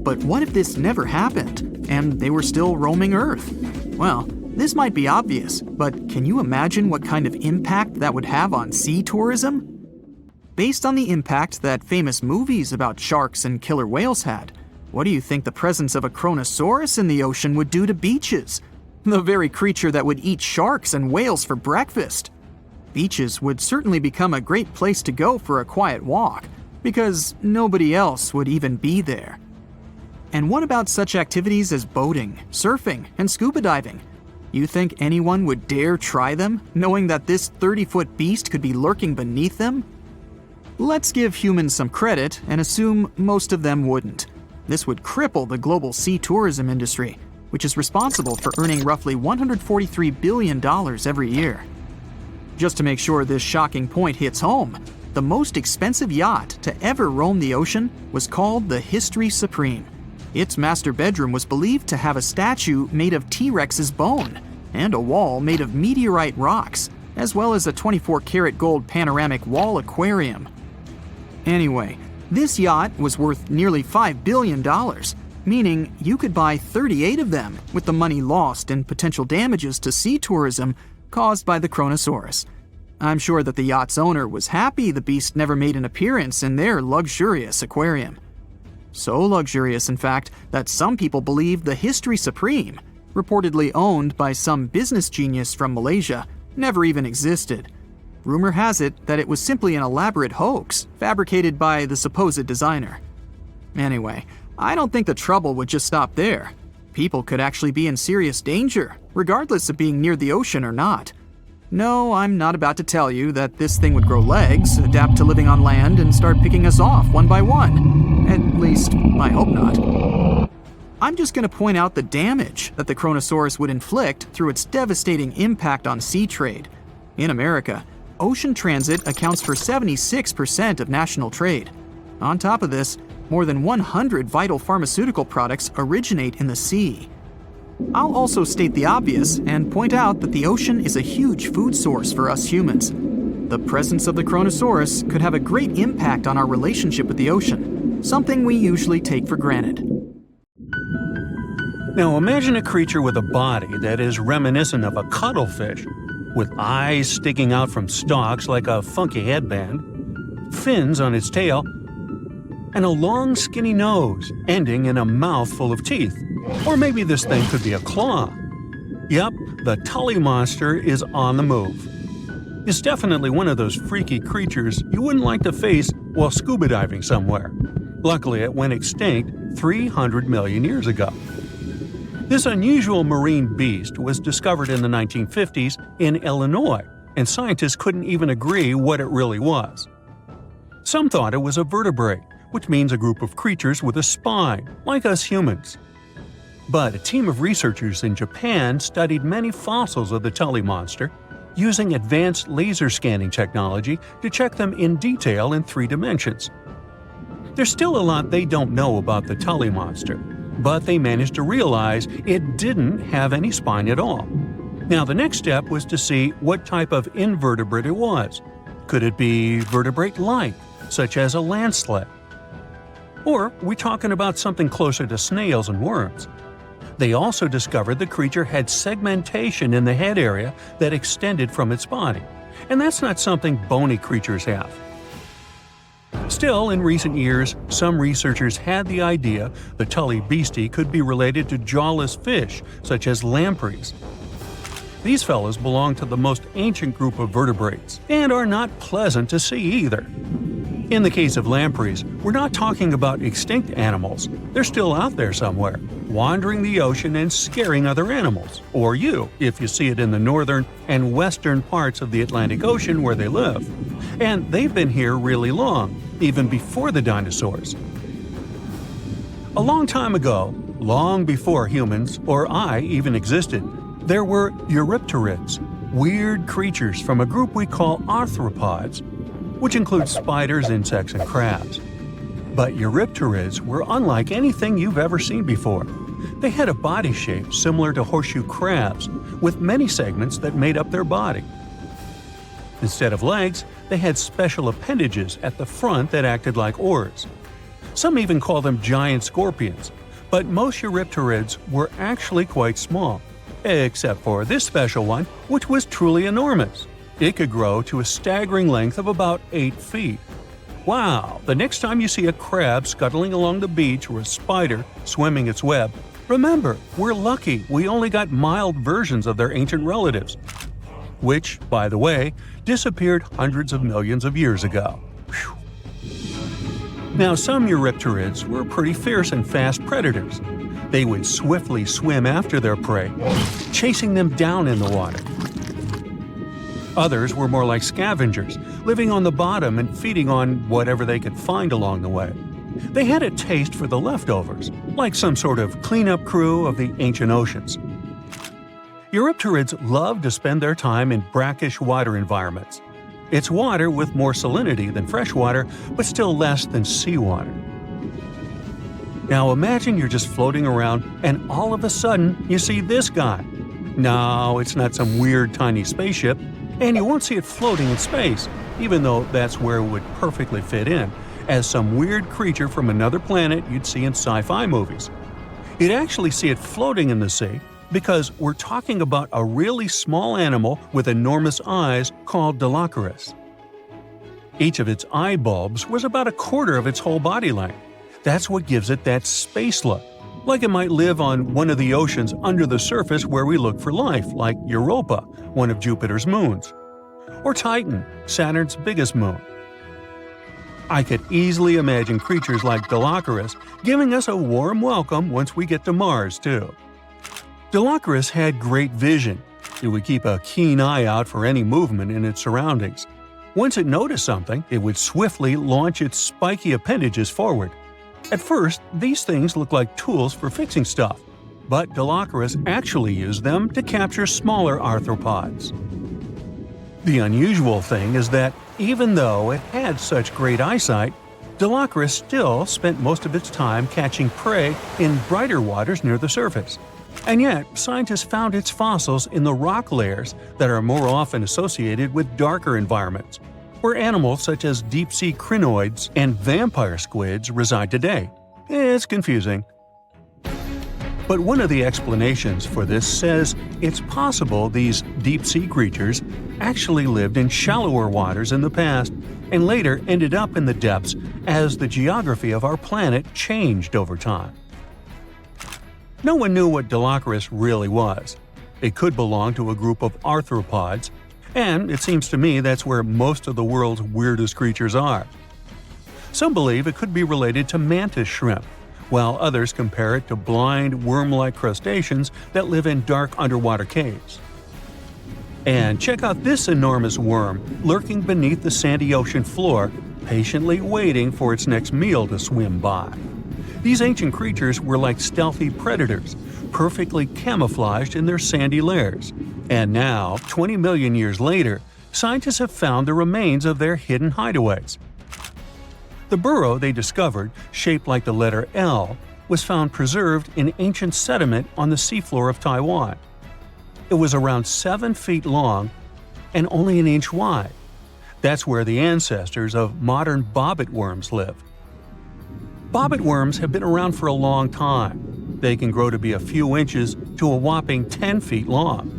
But what if this never happened, and they were still roaming Earth? Well, this might be obvious, but can you imagine what kind of impact that would have on sea tourism? Based on the impact that famous movies about sharks and killer whales had, what do you think the presence of a Kronosaurus in the ocean would do to beaches? The very creature that would eat sharks and whales for breakfast. Beaches would certainly become a great place to go for a quiet walk, because nobody else would even be there. And what about such activities as boating, surfing, and scuba diving? You think anyone would dare try them, knowing that this 30-foot beast could be lurking beneath them? Let's give humans some credit and assume most of them wouldn't. This would cripple the global sea tourism industry, which is responsible for earning roughly $143 billion every year. Just to make sure this shocking point hits home, the most expensive yacht to ever roam the ocean was called the History Supreme. Its master bedroom was believed to have a statue made of T-Rex's bone and a wall made of meteorite rocks, as well as a 24-karat gold panoramic wall aquarium. Anyway, this yacht was worth nearly $5 billion, meaning you could buy 38 of them with the money lost in potential damages to sea tourism caused by the Kronosaurus. I'm sure that the yacht's owner was happy the beast never made an appearance in their luxurious aquarium. So luxurious, in fact, that some people believe the History Supreme, reportedly owned by some business genius from Malaysia, never even existed. Rumor has it that it was simply an elaborate hoax fabricated by the supposed designer. Anyway, I don't think the trouble would just stop there. People could actually be in serious danger, regardless of being near the ocean or not. No, I'm not about to tell you that this thing would grow legs, adapt to living on land, and start picking us off one by one. At least, I hope not. I'm just going to point out the damage that the Kronosaurus would inflict through its devastating impact on sea trade. In America, ocean transit accounts for 76% of national trade. On top of this, more than 100 vital pharmaceutical products originate in the sea. I'll also state the obvious and point out that the ocean is a huge food source for us humans. The presence of the Kronosaurus could have a great impact on our relationship with the ocean, something we usually take for granted. Now imagine a creature with a body that is reminiscent of a cuttlefish, with eyes sticking out from stalks like a funky headband, fins on its tail, and a long skinny nose ending in a mouth full of teeth. Or maybe this thing could be a claw. Yep, the Tully monster is on the move. It's definitely one of those freaky creatures you wouldn't like to face while scuba diving somewhere. Luckily, it went extinct 300 million years ago. This unusual marine beast was discovered in the 1950s in Illinois, and scientists couldn't even agree what it really was. Some thought it was a vertebrate, which means a group of creatures with a spine, like us humans. But a team of researchers in Japan studied many fossils of the Tully monster, using advanced laser scanning technology to check them in detail in 3 dimensions. There's still a lot they don't know about the Tully monster, but they managed to realize it didn't have any spine at all. Now the next step was to see what type of invertebrate it was. Could it be vertebrate-like, such as a land sled? Or are we talking about something closer to snails and worms? They also discovered the creature had segmentation in the head area that extended from its body, and that's not something bony creatures have. Still, in recent years, some researchers had the idea the Tully beastie could be related to jawless fish, such as lampreys. These fellows belong to the most ancient group of vertebrates, and are not pleasant to see either. In the case of lampreys, we're not talking about extinct animals. They're still out there somewhere, wandering the ocean and scaring other animals, or you, if you see it in the northern and western parts of the Atlantic Ocean where they live. And they've been here really long, even before the dinosaurs. A long time ago, long before humans or I even existed, there were eurypterids, weird creatures from a group we call arthropods, which includes spiders, insects, and crabs. But Eurypterids were unlike anything you've ever seen before. They had a body shape similar to horseshoe crabs, with many segments that made up their body. Instead of legs, they had special appendages at the front that acted like oars. Some even call them giant scorpions, but most Eurypterids were actually quite small, except for this special one, which was truly enormous. It could grow to a staggering length of about 8 feet. Wow! The next time you see a crab scuttling along the beach or a spider swimming its web, remember, we're lucky we only got mild versions of their ancient relatives, which, by the way, disappeared hundreds of millions of years ago. Whew. Now, some Eurypterids were pretty fierce and fast predators. They would swiftly swim after their prey, chasing them down in the water. Others were more like scavengers, living on the bottom and feeding on whatever they could find along the way. They had a taste for the leftovers, like some sort of cleanup crew of the ancient oceans. Eurypterids loved to spend their time in brackish water environments. It's water with more salinity than freshwater, but still less than seawater. Now imagine you're just floating around and all of a sudden you see this guy. No, it's not some weird tiny spaceship, and you won't see it floating in space, even though that's where it would perfectly fit in, as some weird creature from another planet you'd see in sci-fi movies. You'd actually see it floating in the sea, because we're talking about a really small animal with enormous eyes called Dilophosaurus. Each of its eye bulbs was about a quarter of its whole body length. That's what gives it that space look, like it might live on one of the oceans under the surface where we look for life, like Europa, one of Jupiter's moons, or Titan, Saturn's biggest moon. I could easily imagine creatures like Dilophosaurus giving us a warm welcome once we get to Mars, too. Dilophosaurus had great vision. It would keep a keen eye out for any movement in its surroundings. Once it noticed something, it would swiftly launch its spiky appendages forward. At first, these things looked like tools for fixing stuff, but Dilophosaurus actually used them to capture smaller arthropods. The unusual thing is that even though it had such great eyesight, Dilophosaurus still spent most of its time catching prey in brighter waters near the surface. And yet, scientists found its fossils in the rock layers that are more often associated with darker environments, where animals such as deep-sea crinoids and vampire squids reside today. It's confusing. But one of the explanations for this says it's possible these deep-sea creatures actually lived in shallower waters in the past and later ended up in the depths as the geography of our planet changed over time. No one knew what Dilophosaurus really was. It could belong to a group of arthropods, and it seems to me that's where most of the world's weirdest creatures are. Some believe it could be related to mantis shrimp, while others compare it to blind, worm-like crustaceans that live in dark underwater caves. And check out this enormous worm lurking beneath the sandy ocean floor, patiently waiting for its next meal to swim by. These ancient creatures were like stealthy predators, perfectly camouflaged in their sandy lairs. And now, 20 million years later, scientists have found the remains of their hidden hideaways. The burrow they discovered, shaped like the letter L, was found preserved in ancient sediment on the seafloor of Taiwan. It was around 7 feet long and only an inch wide. That's where the ancestors of modern bobbit worms lived. Bobbit worms have been around for a long time. They can grow to be a few inches to a whopping 10 feet long.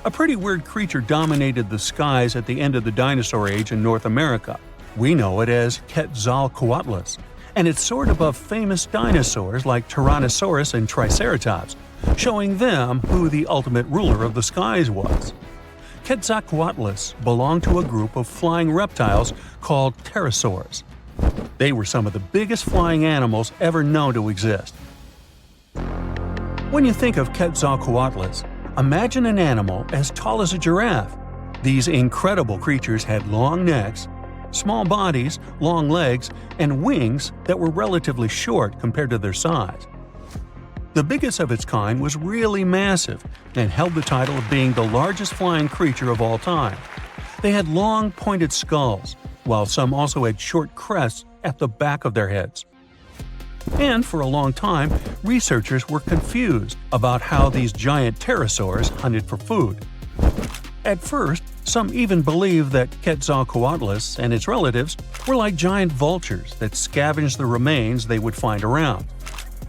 A pretty weird creature dominated the skies at the end of the dinosaur age in North America. We know it as Quetzalcoatlus, and it soared above famous dinosaurs like Tyrannosaurus and Triceratops, showing them who the ultimate ruler of the skies was. Quetzalcoatlus belonged to a group of flying reptiles called pterosaurs. They were some of the biggest flying animals ever known to exist. When you think of Quetzalcoatlus, imagine an animal as tall as a giraffe. These incredible creatures had long necks, small bodies, long legs, and wings that were relatively short compared to their size. The biggest of its kind was really massive and held the title of being the largest flying creature of all time. They had long, pointed skulls, while some also had short crests at the back of their heads. And for a long time, researchers were confused about how these giant pterosaurs hunted for food. At first, some even believed that Quetzalcoatlus and its relatives were like giant vultures that scavenged the remains they would find around.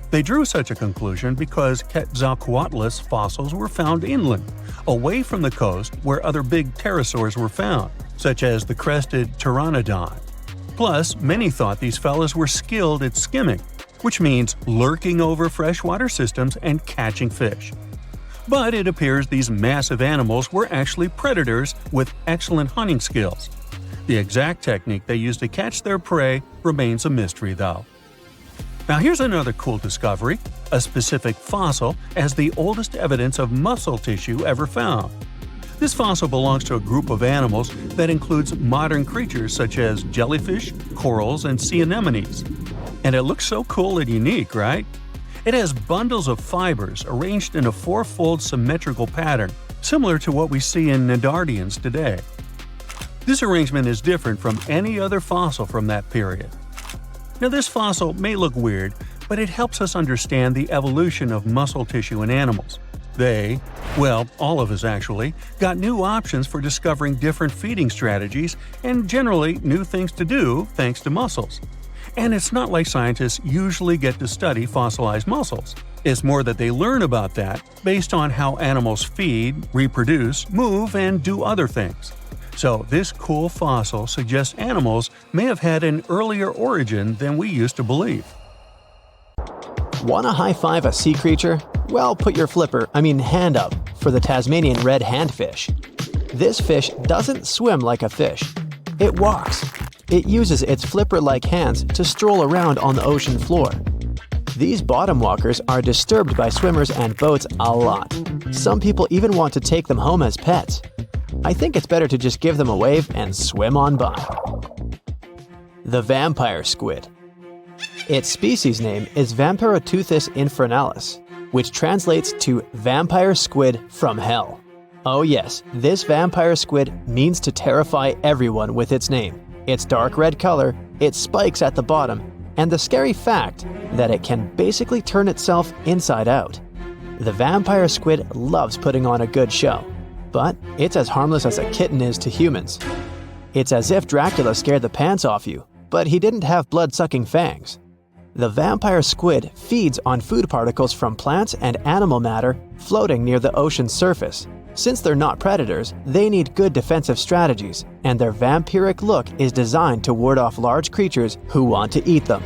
They drew such a conclusion because Quetzalcoatlus fossils were found inland, away from the coast where other big pterosaurs were found, such as the crested pteranodon. Plus, many thought these fellas were skilled at skimming, which means lurking over freshwater systems and catching fish. But it appears these massive animals were actually predators with excellent hunting skills. The exact technique they used to catch their prey remains a mystery, though. Now here's another cool discovery: a specific fossil as the oldest evidence of muscle tissue ever found. This fossil belongs to a group of animals that includes modern creatures such as jellyfish, corals, and sea anemones. And it looks so cool and unique, right? It has bundles of fibers arranged in a four-fold symmetrical pattern, similar to what we see in cnidarians today. This arrangement is different from any other fossil from that period. Now, this fossil may look weird, but it helps us understand the evolution of muscle tissue in animals. All of us actually, got new options for discovering different feeding strategies and generally new things to do thanks to muscles. And it's not like scientists usually get to study fossilized muscles. It's more that they learn about that based on how animals feed, reproduce, move, and do other things. So this cool fossil suggests animals may have had an earlier origin than we used to believe. Want to high-five a sea creature? Well, put your hand up for the Tasmanian red handfish. This fish doesn't swim like a fish. It walks. It uses its flipper-like hands to stroll around on the ocean floor. These bottom walkers are disturbed by swimmers and boats a lot. Some people even want to take them home as pets. I think it's better to just give them a wave and swim on by. The vampire squid. Its species name is Vampiroteuthis infernalis, which translates to vampire squid from hell. Oh yes, this vampire squid means to terrify everyone with its name, its dark red color, its spikes at the bottom, and the scary fact that it can basically turn itself inside out. The vampire squid loves putting on a good show, but it's as harmless as a kitten is to humans. It's as if Dracula scared the pants off you, but he didn't have blood-sucking fangs. The vampire squid feeds on food particles from plants and animal matter floating near the ocean's surface. Since they're not predators, they need good defensive strategies, and their vampiric look is designed to ward off large creatures who want to eat them.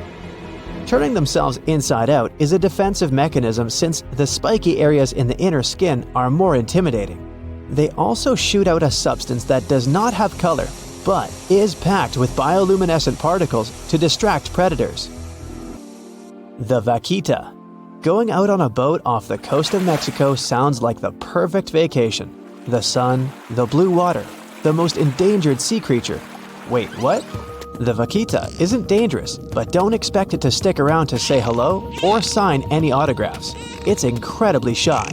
Turning themselves inside out is a defensive mechanism since the spiky areas in the inner skin are more intimidating. They also shoot out a substance that does not have color, but is packed with bioluminescent particles to distract predators. The vaquita. Going out on a boat off the coast of Mexico sounds like the perfect vacation. The sun, the blue water, the most endangered sea creature. Wait, what? The vaquita isn't dangerous, but don't expect it to stick around to say hello or sign any autographs. It's incredibly shy.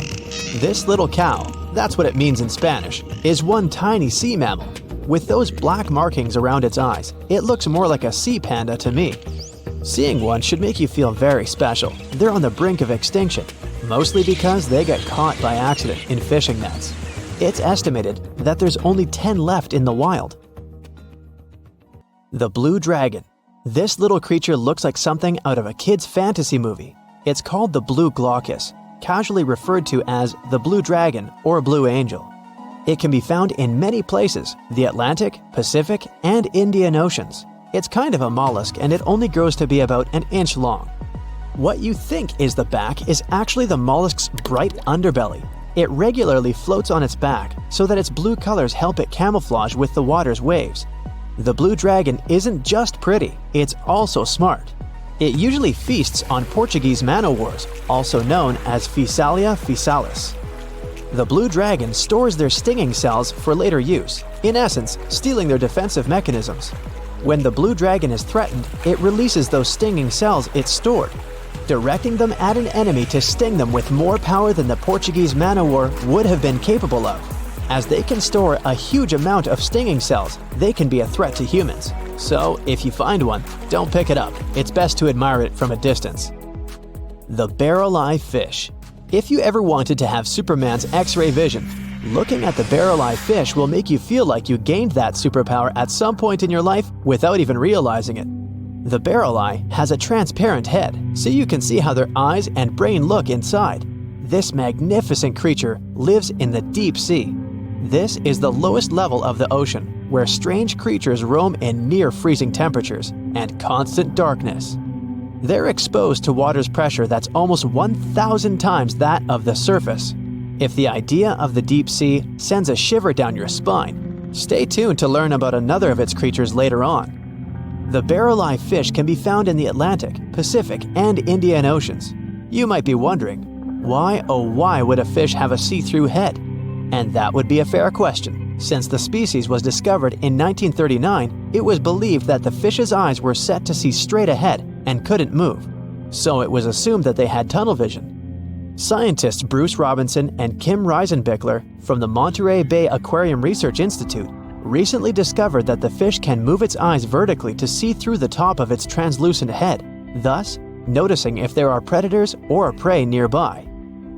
This little cow, that's what it means in Spanish, is one tiny sea mammal. With those black markings around its eyes, it looks more like a sea panda to me. Seeing one should make you feel very special. They're on the brink of extinction, mostly because they got caught by accident in fishing nets. It's estimated that there's only 10 left in the wild. The blue dragon. This little creature looks like something out of a kid's fantasy movie. It's called the blue glaucus, casually referred to as the blue dragon or blue angel. It can be found in many places, the Atlantic, Pacific, and Indian Oceans. It's kind of a mollusk and it only grows to be about an inch long. What you think is the back is actually the mollusk's bright underbelly. It regularly floats on its back so that its blue colors help it camouflage with the water's waves. The blue dragon isn't just pretty, it's also smart. It usually feasts on Portuguese man-o'-wars, also known as Physalia physalis. The blue dragon stores their stinging cells for later use, in essence, stealing their defensive mechanisms. When the blue dragon is threatened, it releases those stinging cells it stored. directing them at an enemy to sting them with more power than the Portuguese man-o-war would have been capable of. As they can store a huge amount of stinging cells, they can be a threat to humans. So, if you find one, don't pick it up. It's best to admire it from a distance. The barrel-eye fish. If you ever wanted to have Superman's X-ray vision, looking at the barrel-eye fish will make you feel like you gained that superpower at some point in your life without even realizing it. The barrel eye has a transparent head, so you can see how their eyes and brain look inside. This magnificent creature lives in the deep sea. This is the lowest level of the ocean, where strange creatures roam in near-freezing temperatures and constant darkness. They're exposed to water's pressure that's almost 1,000 times that of the surface. If the idea of the deep sea sends a shiver down your spine, stay tuned to learn about another of its creatures later on. The barrel-eye fish can be found in the Atlantic, Pacific, and Indian Oceans. You might be wondering, why oh why would a fish have a see-through head? And that would be a fair question. Since the species was discovered in 1939, it was believed that the fish's eyes were set to see straight ahead and couldn't move. So it was assumed that they had tunnel vision. Scientists Bruce Robinson and Kim Reisenbichler from the Monterey Bay Aquarium Research Institute recently discovered that the fish can move its eyes vertically to see through the top of its translucent head, thus noticing if there are predators or prey nearby.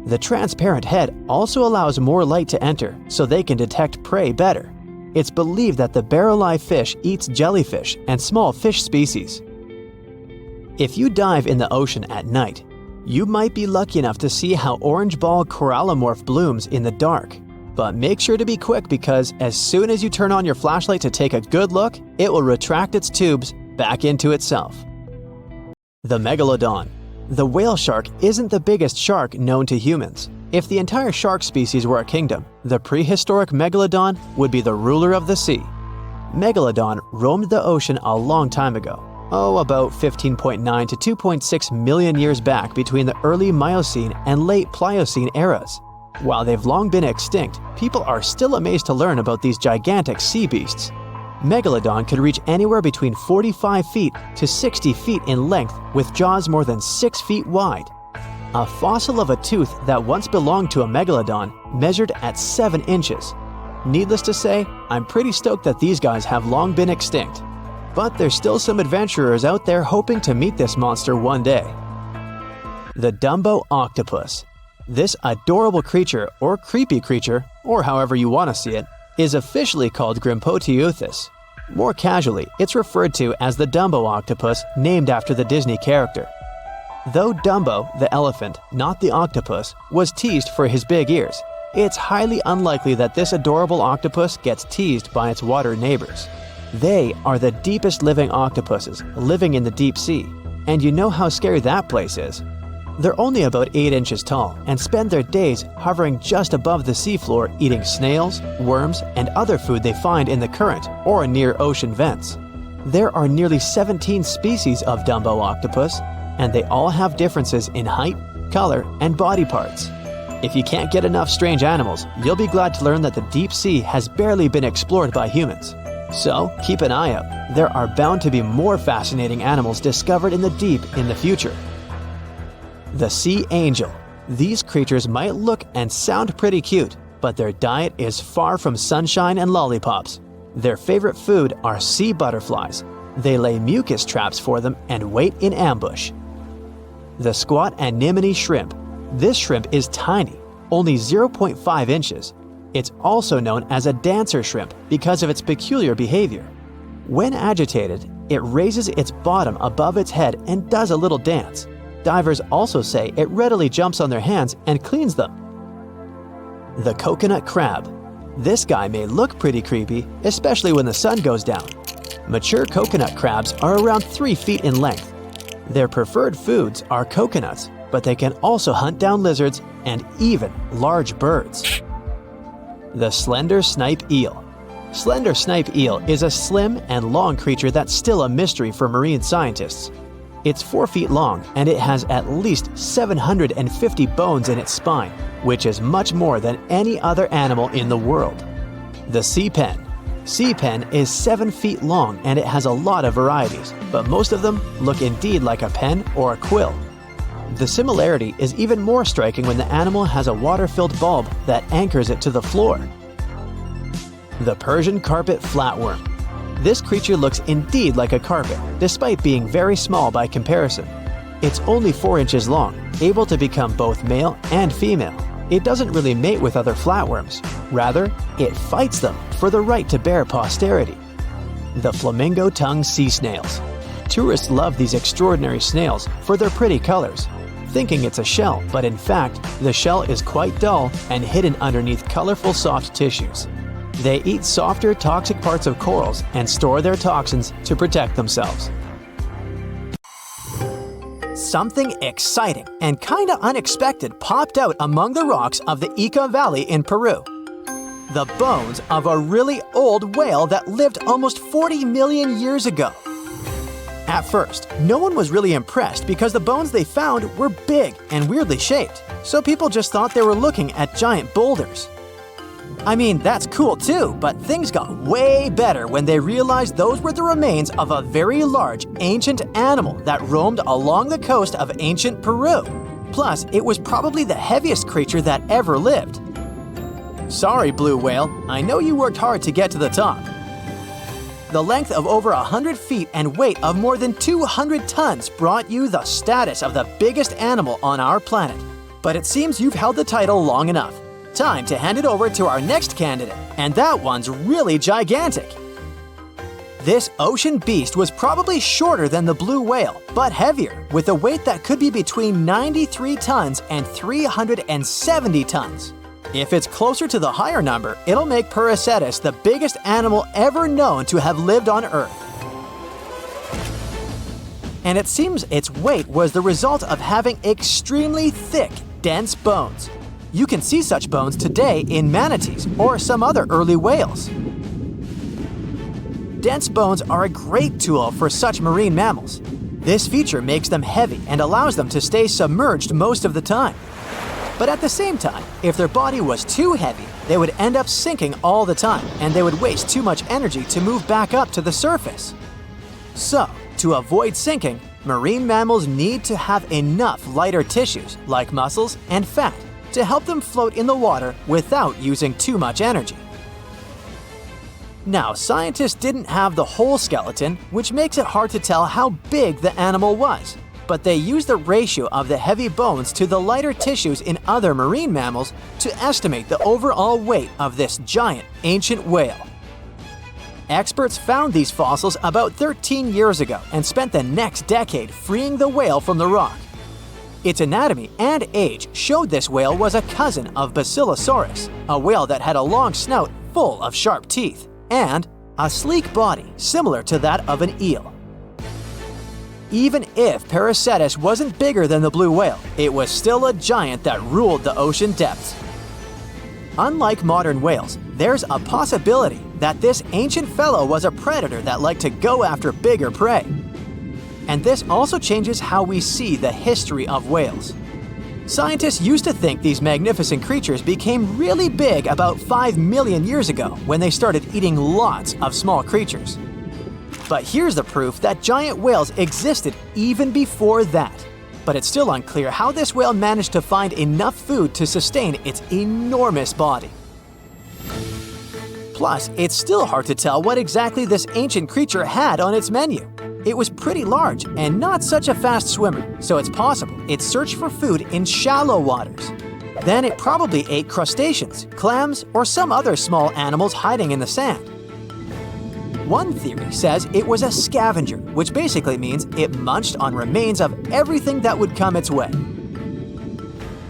The transparent head also allows more light to enter, so they can detect prey better. It's believed that the barrel-eye fish eats jellyfish and small fish species. If you dive in the ocean at night, you might be lucky enough to see how orange ball corallomorph blooms in the dark. But make sure to be quick, because as soon as you turn on your flashlight to take a good look, it will retract its tubes back into itself. The Megalodon. The whale shark isn't the biggest shark known to humans. If the entire shark species were a kingdom, the prehistoric Megalodon would be the ruler of the sea. Megalodon roamed the ocean a long time ago. About 15.9 to 2.6 million years back between the early Miocene and late Pliocene eras. While they've long been extinct, people are still amazed to learn about these gigantic sea beasts. Megalodon could reach anywhere between 45 feet to 60 feet in length, with jaws more than 6 feet wide. A fossil of a tooth that once belonged to a megalodon measured at 7 inches. Needless to say, I'm pretty stoked that these guys have long been extinct. But there's still some adventurers out there hoping to meet this monster one day. The Dumbo Octopus. This adorable creature, or creepy creature, or however you want to see it, is officially called Grimpoteuthis. More casually, it's referred to as the Dumbo octopus, named after the Disney character. Though Dumbo, the elephant, not the octopus, was teased for his big ears, it's highly unlikely that this adorable octopus gets teased by its water neighbors. They are the deepest living octopuses, living in the deep sea, and you know how scary that place is. They're only about 8 inches tall and spend their days hovering just above the seafloor, eating snails, worms, and other food they find in the current or near ocean vents. There are nearly 17 species of Dumbo octopus, and they all have differences in height, color, and body parts. If you can't get enough strange animals, you'll be glad to learn that the deep sea has barely been explored by humans. So keep an eye out. There are bound to be more fascinating animals discovered in the deep in the future. The Sea Angel. These creatures might look and sound pretty cute, but their diet is far from sunshine and lollipops. Their favorite food are sea butterflies. They lay mucus traps for them and wait in ambush. The Squat Anemone Shrimp. This shrimp is tiny, only 0.5 inches. It's also known as a dancer shrimp because of its peculiar behavior. When agitated, it raises its bottom above its head and does a little dance. Divers also say it readily jumps on their hands and cleans them. The Coconut Crab. This guy may look pretty creepy, especially when the sun goes down. Mature coconut crabs are around 3 feet in length. Their preferred foods are coconuts, but they can also hunt down lizards and even large birds. The Slender Snipe Eel. Slender Snipe Eel is a slim and long creature that's still a mystery for marine scientists. It's 4 feet long, and it has at least 750 bones in its spine, which is much more than any other animal in the world. The Sea Pen. Sea Pen is 7 feet long, and it has a lot of varieties, but most of them look indeed like a pen or a quill. The similarity is even more striking when the animal has a water-filled bulb that anchors it to the floor. The Persian carpet flatworm. This creature looks indeed like a carpet, despite being very small by comparison. It's only 4 inches long, able to become both male and female. It doesn't really mate with other flatworms. Rather, it fights them for the right to bear posterity. The flamingo-tongued sea snails. Tourists love these extraordinary snails for their pretty colors, thinking it's a shell, but in fact, the shell is quite dull and hidden underneath colorful soft tissues. They eat softer, toxic parts of corals and store their toxins to protect themselves. Something exciting and kinda unexpected popped out among the rocks of the Ica Valley in Peru. The bones of a really old whale that lived almost 40 million years ago. At first, no one was really impressed because the bones they found were big and weirdly shaped, so people just thought they were looking at giant boulders. I mean, that's cool too, but things got way better when they realized those were the remains of a very large, ancient animal that roamed along the coast of ancient Peru. Plus, it was probably the heaviest creature that ever lived. Sorry, blue whale, I know you worked hard to get to the top. The length of over 100 feet and weight of more than 200 tons brought you the status of the biggest animal on our planet. But it seems you've held the title long enough. Time to hand it over to our next candidate, and that one's really gigantic. This ocean beast was probably shorter than the blue whale, but heavier, with a weight that could be between 93 tons and 370 tons. If it's closer to the higher number, it'll make Prehistoric the biggest animal ever known to have lived on Earth. And it seems its weight was the result of having extremely thick, dense bones. You can see such bones today in manatees or some other early whales. Dense bones are a great tool for such marine mammals. This feature makes them heavy and allows them to stay submerged most of the time. But at the same time, if their body was too heavy, they would end up sinking all the time, and they would waste too much energy to move back up to the surface. So, to avoid sinking, marine mammals need to have enough lighter tissues, like muscles and fat, to help them float in the water without using too much energy. Now, scientists didn't have the whole skeleton, which makes it hard to tell how big the animal was. But they used the ratio of the heavy bones to the lighter tissues in other marine mammals to estimate the overall weight of this giant ancient whale. Experts found these fossils about 13 years ago and spent the next decade freeing the whale from the rock. Its anatomy and age showed this whale was a cousin of Basilosaurus, a whale that had a long snout full of sharp teeth, and a sleek body similar to that of an eel. Even if Prehistoric wasn't bigger than the blue whale, it was still a giant that ruled the ocean depths. Unlike modern whales, there's a possibility that this ancient fellow was a predator that liked to go after bigger prey. And this also changes how we see the history of whales. Scientists used to think these magnificent creatures became really big about 5 million years ago when they started eating lots of small creatures. But here's the proof that giant whales existed even before that. But it's still unclear how this whale managed to find enough food to sustain its enormous body. Plus, it's still hard to tell what exactly this ancient creature had on its menu. It was pretty large and not such a fast swimmer, so it's possible it searched for food in shallow waters. Then it probably ate crustaceans, clams, or some other small animals hiding in the sand. One theory says it was a scavenger, which basically means it munched on remains of everything that would come its way.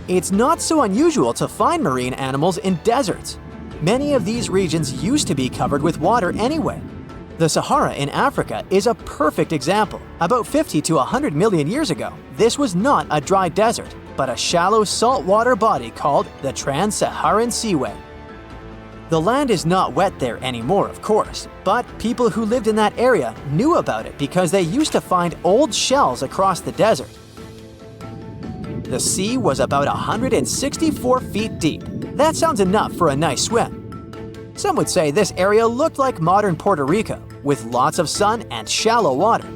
It's not so unusual to find marine animals in deserts. Many of these regions used to be covered with water anyway. The Sahara in Africa is a perfect example. About 50 to 100 million years ago, this was not a dry desert, but a shallow saltwater body called the Trans-Saharan Seaway. The land is not wet there anymore, of course, but people who lived in that area knew about it because they used to find old shells across the desert. The sea was about 164 feet deep. That sounds enough for a nice swim. Some would say this area looked like modern Puerto Rico, with lots of sun and shallow water.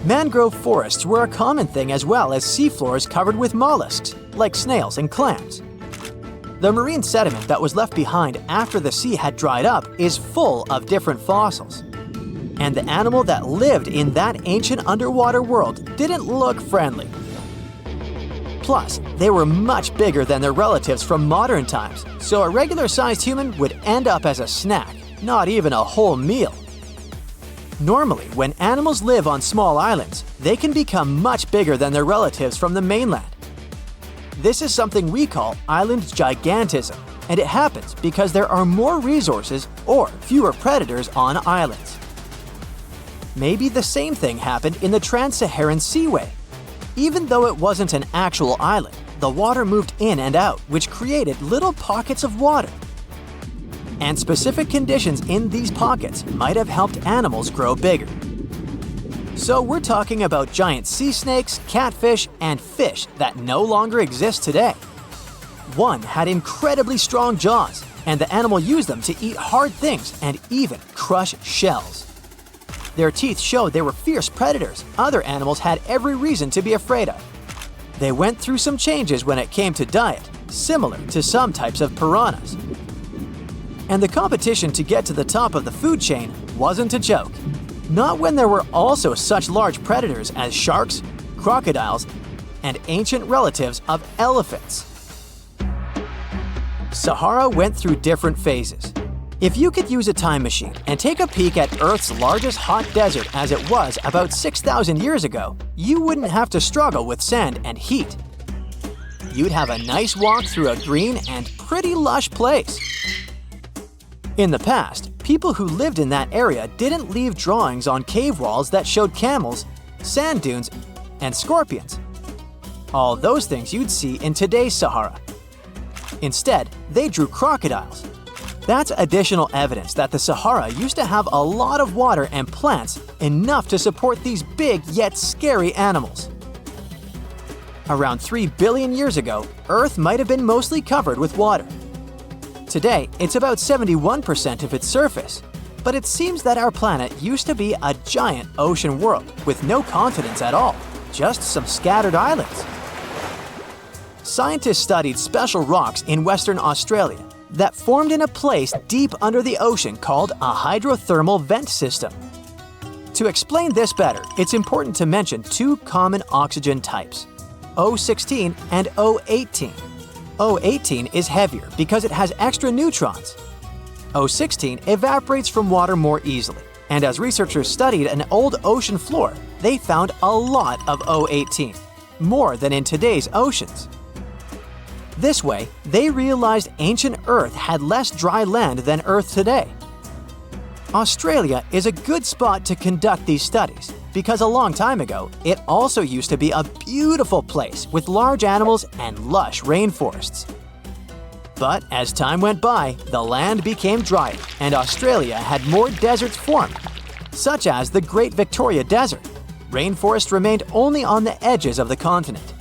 Mangrove forests were a common thing as well as seafloors covered with mollusks, like snails and clams. The marine sediment that was left behind after the sea had dried up is full of different fossils. And the animal that lived in that ancient underwater world didn't look friendly. Plus, they were much bigger than their relatives from modern times, so a regular-sized human would end up as a snack, not even a whole meal. Normally, when animals live on small islands, they can become much bigger than their relatives from the mainland. This is something we call island gigantism, and it happens because there are more resources or fewer predators on islands. Maybe the same thing happened in the Trans-Saharan Seaway. Even though it wasn't an actual island, the water moved in and out, which created little pockets of water. And specific conditions in these pockets might have helped animals grow bigger. So we're talking about giant sea snakes, catfish, and fish that no longer exist today. One had incredibly strong jaws, and the animal used them to eat hard things and even crush shells. Their teeth showed they were fierce predators other animals had every reason to be afraid of. They went through some changes when it came to diet, similar to some types of piranhas. And the competition to get to the top of the food chain wasn't a joke. Not when there were also such large predators as sharks, crocodiles, and ancient relatives of elephants. Sahara went through different phases. If you could use a time machine and take a peek at Earth's largest hot desert as it was about 6,000 years ago, you wouldn't have to struggle with sand and heat. You'd have a nice walk through a green and pretty lush place. In the past, people who lived in that area didn't leave drawings on cave walls that showed camels, sand dunes, and scorpions. All those things you'd see in today's Sahara. Instead, they drew crocodiles. That's additional evidence that the Sahara used to have a lot of water and plants enough to support these big yet scary animals. Around 3 billion years ago, Earth might have been mostly covered with water. Today, it's about 71% of its surface, but it seems that our planet used to be a giant ocean world with no continents at all, just some scattered islands. Scientists studied special rocks in Western Australia that formed in a place deep under the ocean called a hydrothermal vent system. To explain this better, it's important to mention two common oxygen types, O16 and O18. O18 is heavier because it has extra neutrons. O16 evaporates from water more easily, and as researchers studied an old ocean floor, they found a lot of O18, more than in today's oceans. This way, they realized ancient Earth had less dry land than Earth today. Australia is a good spot to conduct these studies because a long time ago, it also used to be a beautiful place with large animals and lush rainforests. But as time went by, the land became drier and Australia had more deserts formed, such as the Great Victoria Desert. Rainforest remained only on the edges of the continent.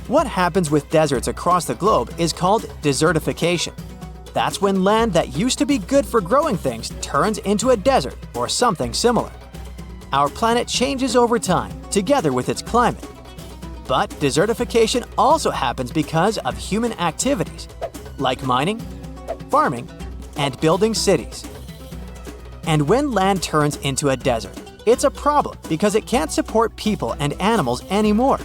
What happens with deserts across the globe is called desertification. That's when land that used to be good for growing things turns into a desert or something similar. Our planet changes over time, together with its climate. But desertification also happens because of human activities, like mining, farming, and building cities. And when land turns into a desert, it's a problem because it can't support people and animals anymore.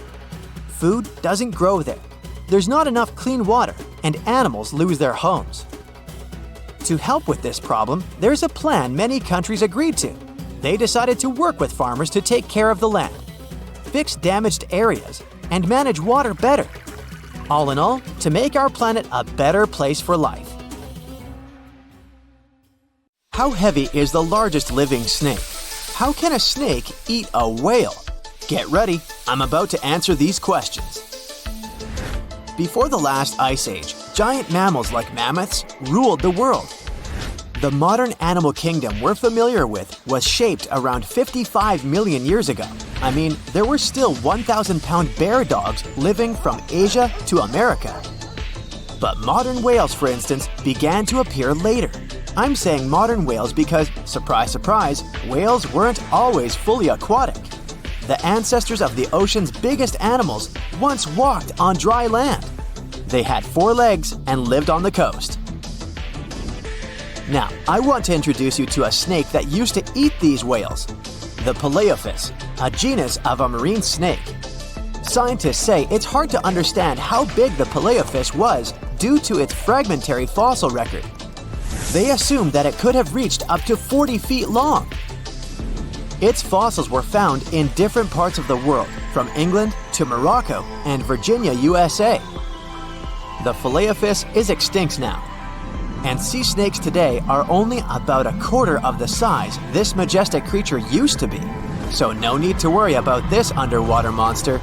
Food doesn't grow there. There's not enough clean water, and animals lose their homes. To help with this problem, there's a plan many countries agreed to. They decided to work with farmers to take care of the land, fix damaged areas, and manage water better. All in all, to make our planet a better place for life. How heavy is the largest living snake? How can a snake eat a whale? Get ready, I'm about to answer these questions. Before the last ice age, giant mammals like mammoths ruled the world. The modern animal kingdom we're familiar with was shaped around 55 million years ago. I mean, there were still 1,000-pound bear dogs living from Asia to America. But modern whales, for instance, began to appear later, I'm saying modern whales because, surprise, surprise, whales weren't always fully aquatic. The ancestors of the ocean's biggest animals once walked on dry land. They had 4 legs and lived on the coast. Now, I want to introduce you to a snake that used to eat these whales, the Paleophis, a genus of a marine snake. Scientists say it's hard to understand how big the Paleophis was due to its fragmentary fossil record. They assumed that it could have reached up to 40 feet long. Its fossils were found in different parts of the world, from England to Morocco and Virginia, USA. The Paleophis is extinct now, and sea snakes today are only about a quarter of the size this majestic creature used to be, so no need to worry about this underwater monster.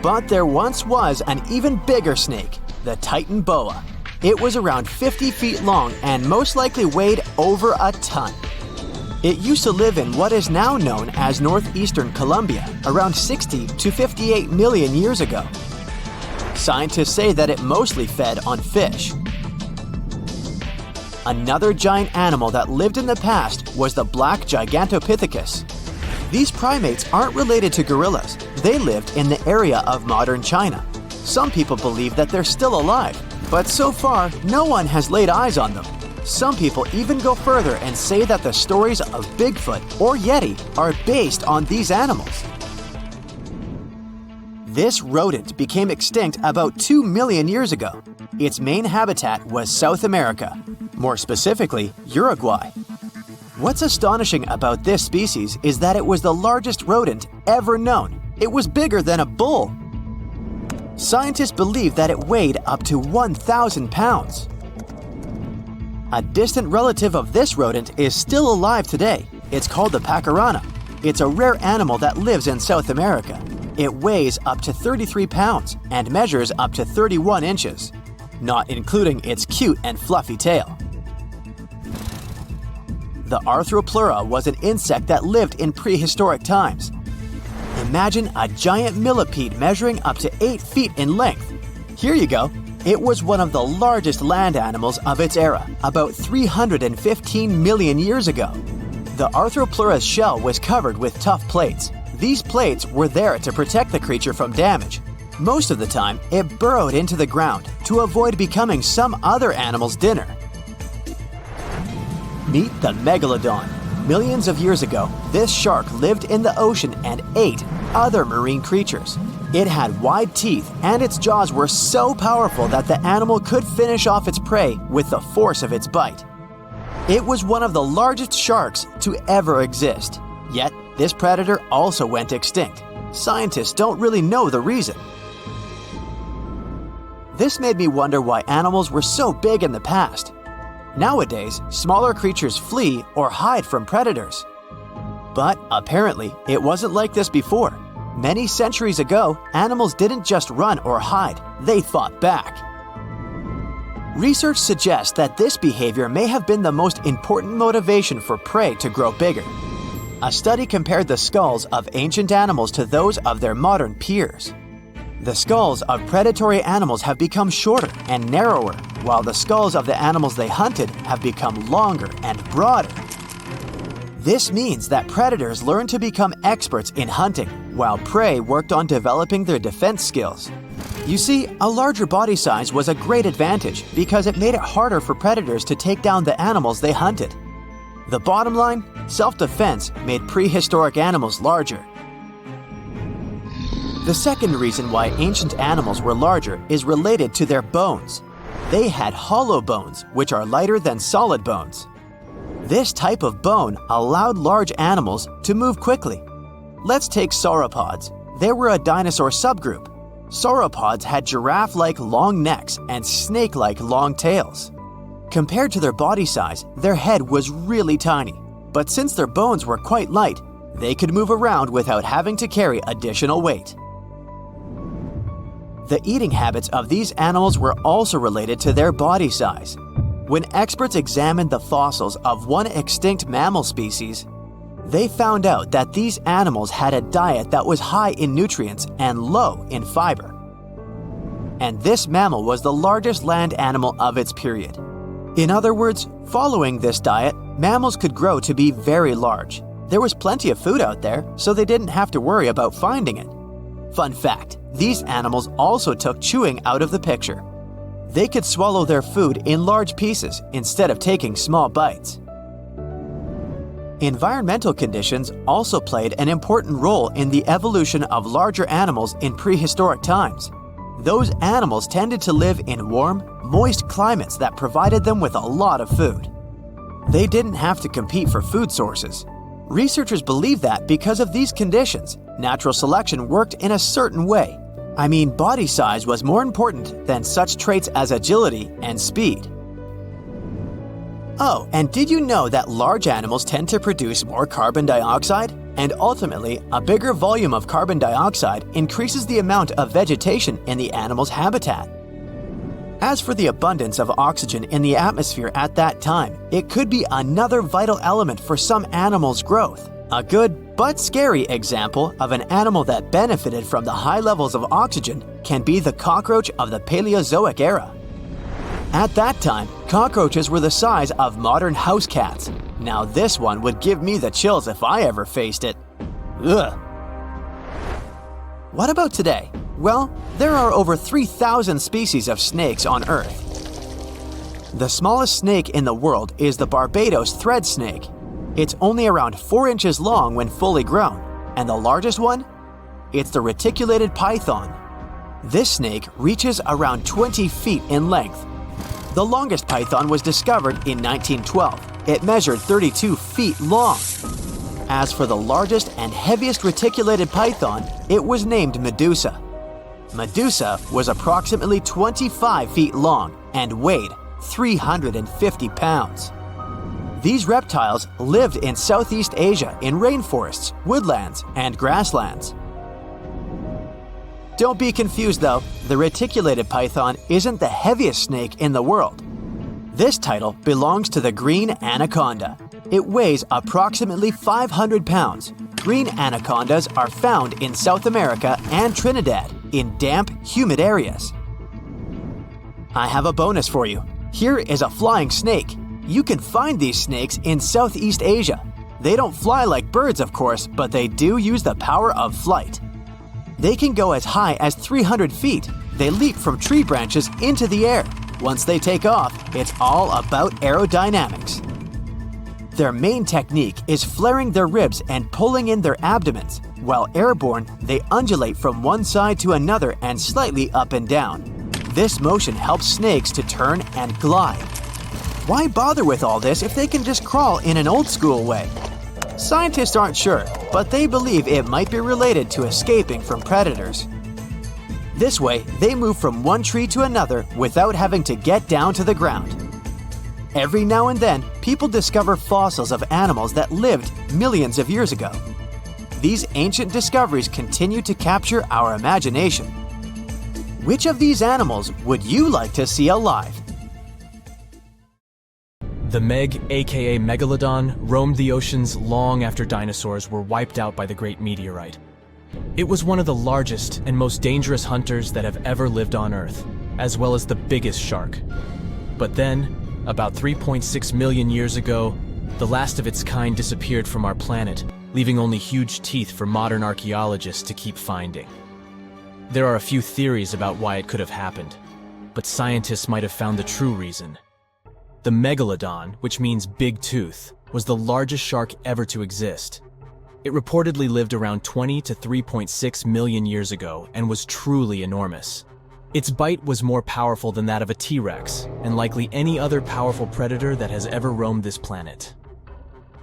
But there once was an even bigger snake, the Titan boa. It was around 50 feet long and most likely weighed over a ton. It used to live in what is now known as northeastern Colombia around 60 to 58 million years ago. Scientists say that it mostly fed on fish. Another giant animal that lived in the past was the black Gigantopithecus. These primates aren't related to gorillas. They lived in the area of modern China. Some people believe that they're still alive, but so far, no one has laid eyes on them. Some people even go further and say that the stories of Bigfoot or Yeti are based on these animals. This rodent became extinct about 2 million years ago. Its main habitat was South America, more specifically, Uruguay. What's astonishing about this species is that it was the largest rodent ever known. It was bigger than a bull. Scientists believe that it weighed up to 1,000 pounds. A distant relative of this rodent is still alive today. It's called the pacarana. It's a rare animal that lives in South America. It weighs up to 33 pounds and measures up to 31 inches, not including its cute and fluffy tail. The arthropods was an insect that lived in prehistoric times. Imagine a giant millipede measuring up to 8 feet in length. Here you go. It was one of the largest land animals of its era, about 315 million years ago. The arthropods shell was covered with tough plates. These plates were there to protect the creature from damage. Most of the time, it burrowed into the ground to avoid becoming some other animal's dinner. Meet the Megalodon. Millions of years ago, this shark lived in the ocean and ate other marine creatures. It had wide teeth, and its jaws were so powerful that the animal could finish off its prey with the force of its bite. It was one of the largest sharks to ever exist. Yet, this predator also went extinct. Scientists don't really know the reason. This made me wonder why animals were so big in the past. Nowadays, smaller creatures flee or hide from predators. But apparently, it wasn't like this before. Many centuries ago, animals didn't just run or hide, they fought back. Research suggests that this behavior may have been the most important motivation for prey to grow bigger. A study compared the skulls of ancient animals to those of their modern peers. The skulls of predatory animals have become shorter and narrower, while the skulls of the animals they hunted have become longer and broader. This means that predators learned to become experts in hunting, while prey worked on developing their defense skills. You see, a larger body size was a great advantage because it made it harder for predators to take down the animals they hunted. The bottom line, self-defense made prehistoric animals larger. The second reason why ancient animals were larger is related to their bones. They had hollow bones, which are lighter than solid bones. This type of bone allowed large animals to move quickly. Let's take sauropods. They were a dinosaur subgroup. Sauropods had giraffe-like long necks and snake-like long tails. Compared to their body size, their head was really tiny. But since their bones were quite light, they could move around without having to carry additional weight. The eating habits of these animals were also related to their body size. When experts examined the fossils of one extinct mammal species, they found out that these animals had a diet that was high in nutrients and low in fiber. and this mammal was the largest land animal of its period. In other words, following this diet, mammals could grow to be very large. There was plenty of food out there, so they didn't have to worry about finding it. Fun fact, these animals also took chewing out of the picture. They could swallow their food in large pieces instead of taking small bites. Environmental conditions also played an important role in the evolution of larger animals in prehistoric times. Those animals tended to live in warm, moist climates that provided them with a lot of food. They didn't have to compete for food sources. Researchers believe that because of these conditions, natural selection worked in a certain way. I mean, body size was more important than such traits as agility and speed. Oh, and did you know that large animals tend to produce more carbon dioxide? And ultimately, a bigger volume of carbon dioxide increases the amount of vegetation in the animal's habitat. As for the abundance of oxygen in the atmosphere at that time, it could be another vital element for some animals' growth. A good but scary example of an animal that benefited from the high levels of oxygen can be the cockroach of the Paleozoic era. At that time, cockroaches were the size of modern house cats. Now this one would give me the chills if I ever faced it. Ugh. What about today? Well, there are over 3,000 species of snakes on Earth. The smallest snake in the world is the Barbados thread snake. It's only around 4 inches long when fully grown, and the largest one? It's the reticulated python. This snake reaches around 20 feet in length. The longest python was discovered in 1912. It measured 32 feet long. As for the largest and heaviest reticulated python, it was named Medusa. Medusa was approximately 25 feet long and weighed 350 pounds. These reptiles lived in Southeast Asia in rainforests, woodlands, and grasslands. Don't be confused though, the reticulated python isn't the heaviest snake in the world. This title belongs to the green anaconda. It weighs approximately 500 pounds. Green anacondas are found in South America and Trinidad in damp, humid areas. I have a bonus for you. Here is a flying snake. You can find these snakes in Southeast Asia. They don't fly like birds, of course, but they do use the power of flight. They can go as high as 300 feet. They leap from tree branches into the air. Once they take off, it's all about aerodynamics. Their main technique is flaring their ribs and pulling in their abdomens. While airborne, they undulate from one side to another and slightly up and down. This motion helps snakes to turn and glide. Why bother with all this if they can just crawl in an old-school way? Scientists aren't sure, but they believe it might be related to escaping from predators. This way, they move from one tree to another without having to get down to the ground. Every now and then, people discover fossils of animals that lived millions of years ago. These ancient discoveries continue to capture our imagination. Which of these animals would you like to see alive? The Meg, aka Megalodon, roamed the oceans long after dinosaurs were wiped out by the Great Meteorite. It was one of the largest and most dangerous hunters that have ever lived on Earth, as well as the biggest shark. But then, about 3.6 million years ago, the last of its kind disappeared from our planet, leaving only huge teeth for modern archaeologists to keep finding. There are a few theories about why it could have happened, but scientists might have found the true reason. The Megalodon, which means big tooth, was the largest shark ever to exist. It reportedly lived around 20 to 3.6 million years ago and was truly enormous. Its bite was more powerful than that of a T-Rex, and likely any other powerful predator that has ever roamed this planet.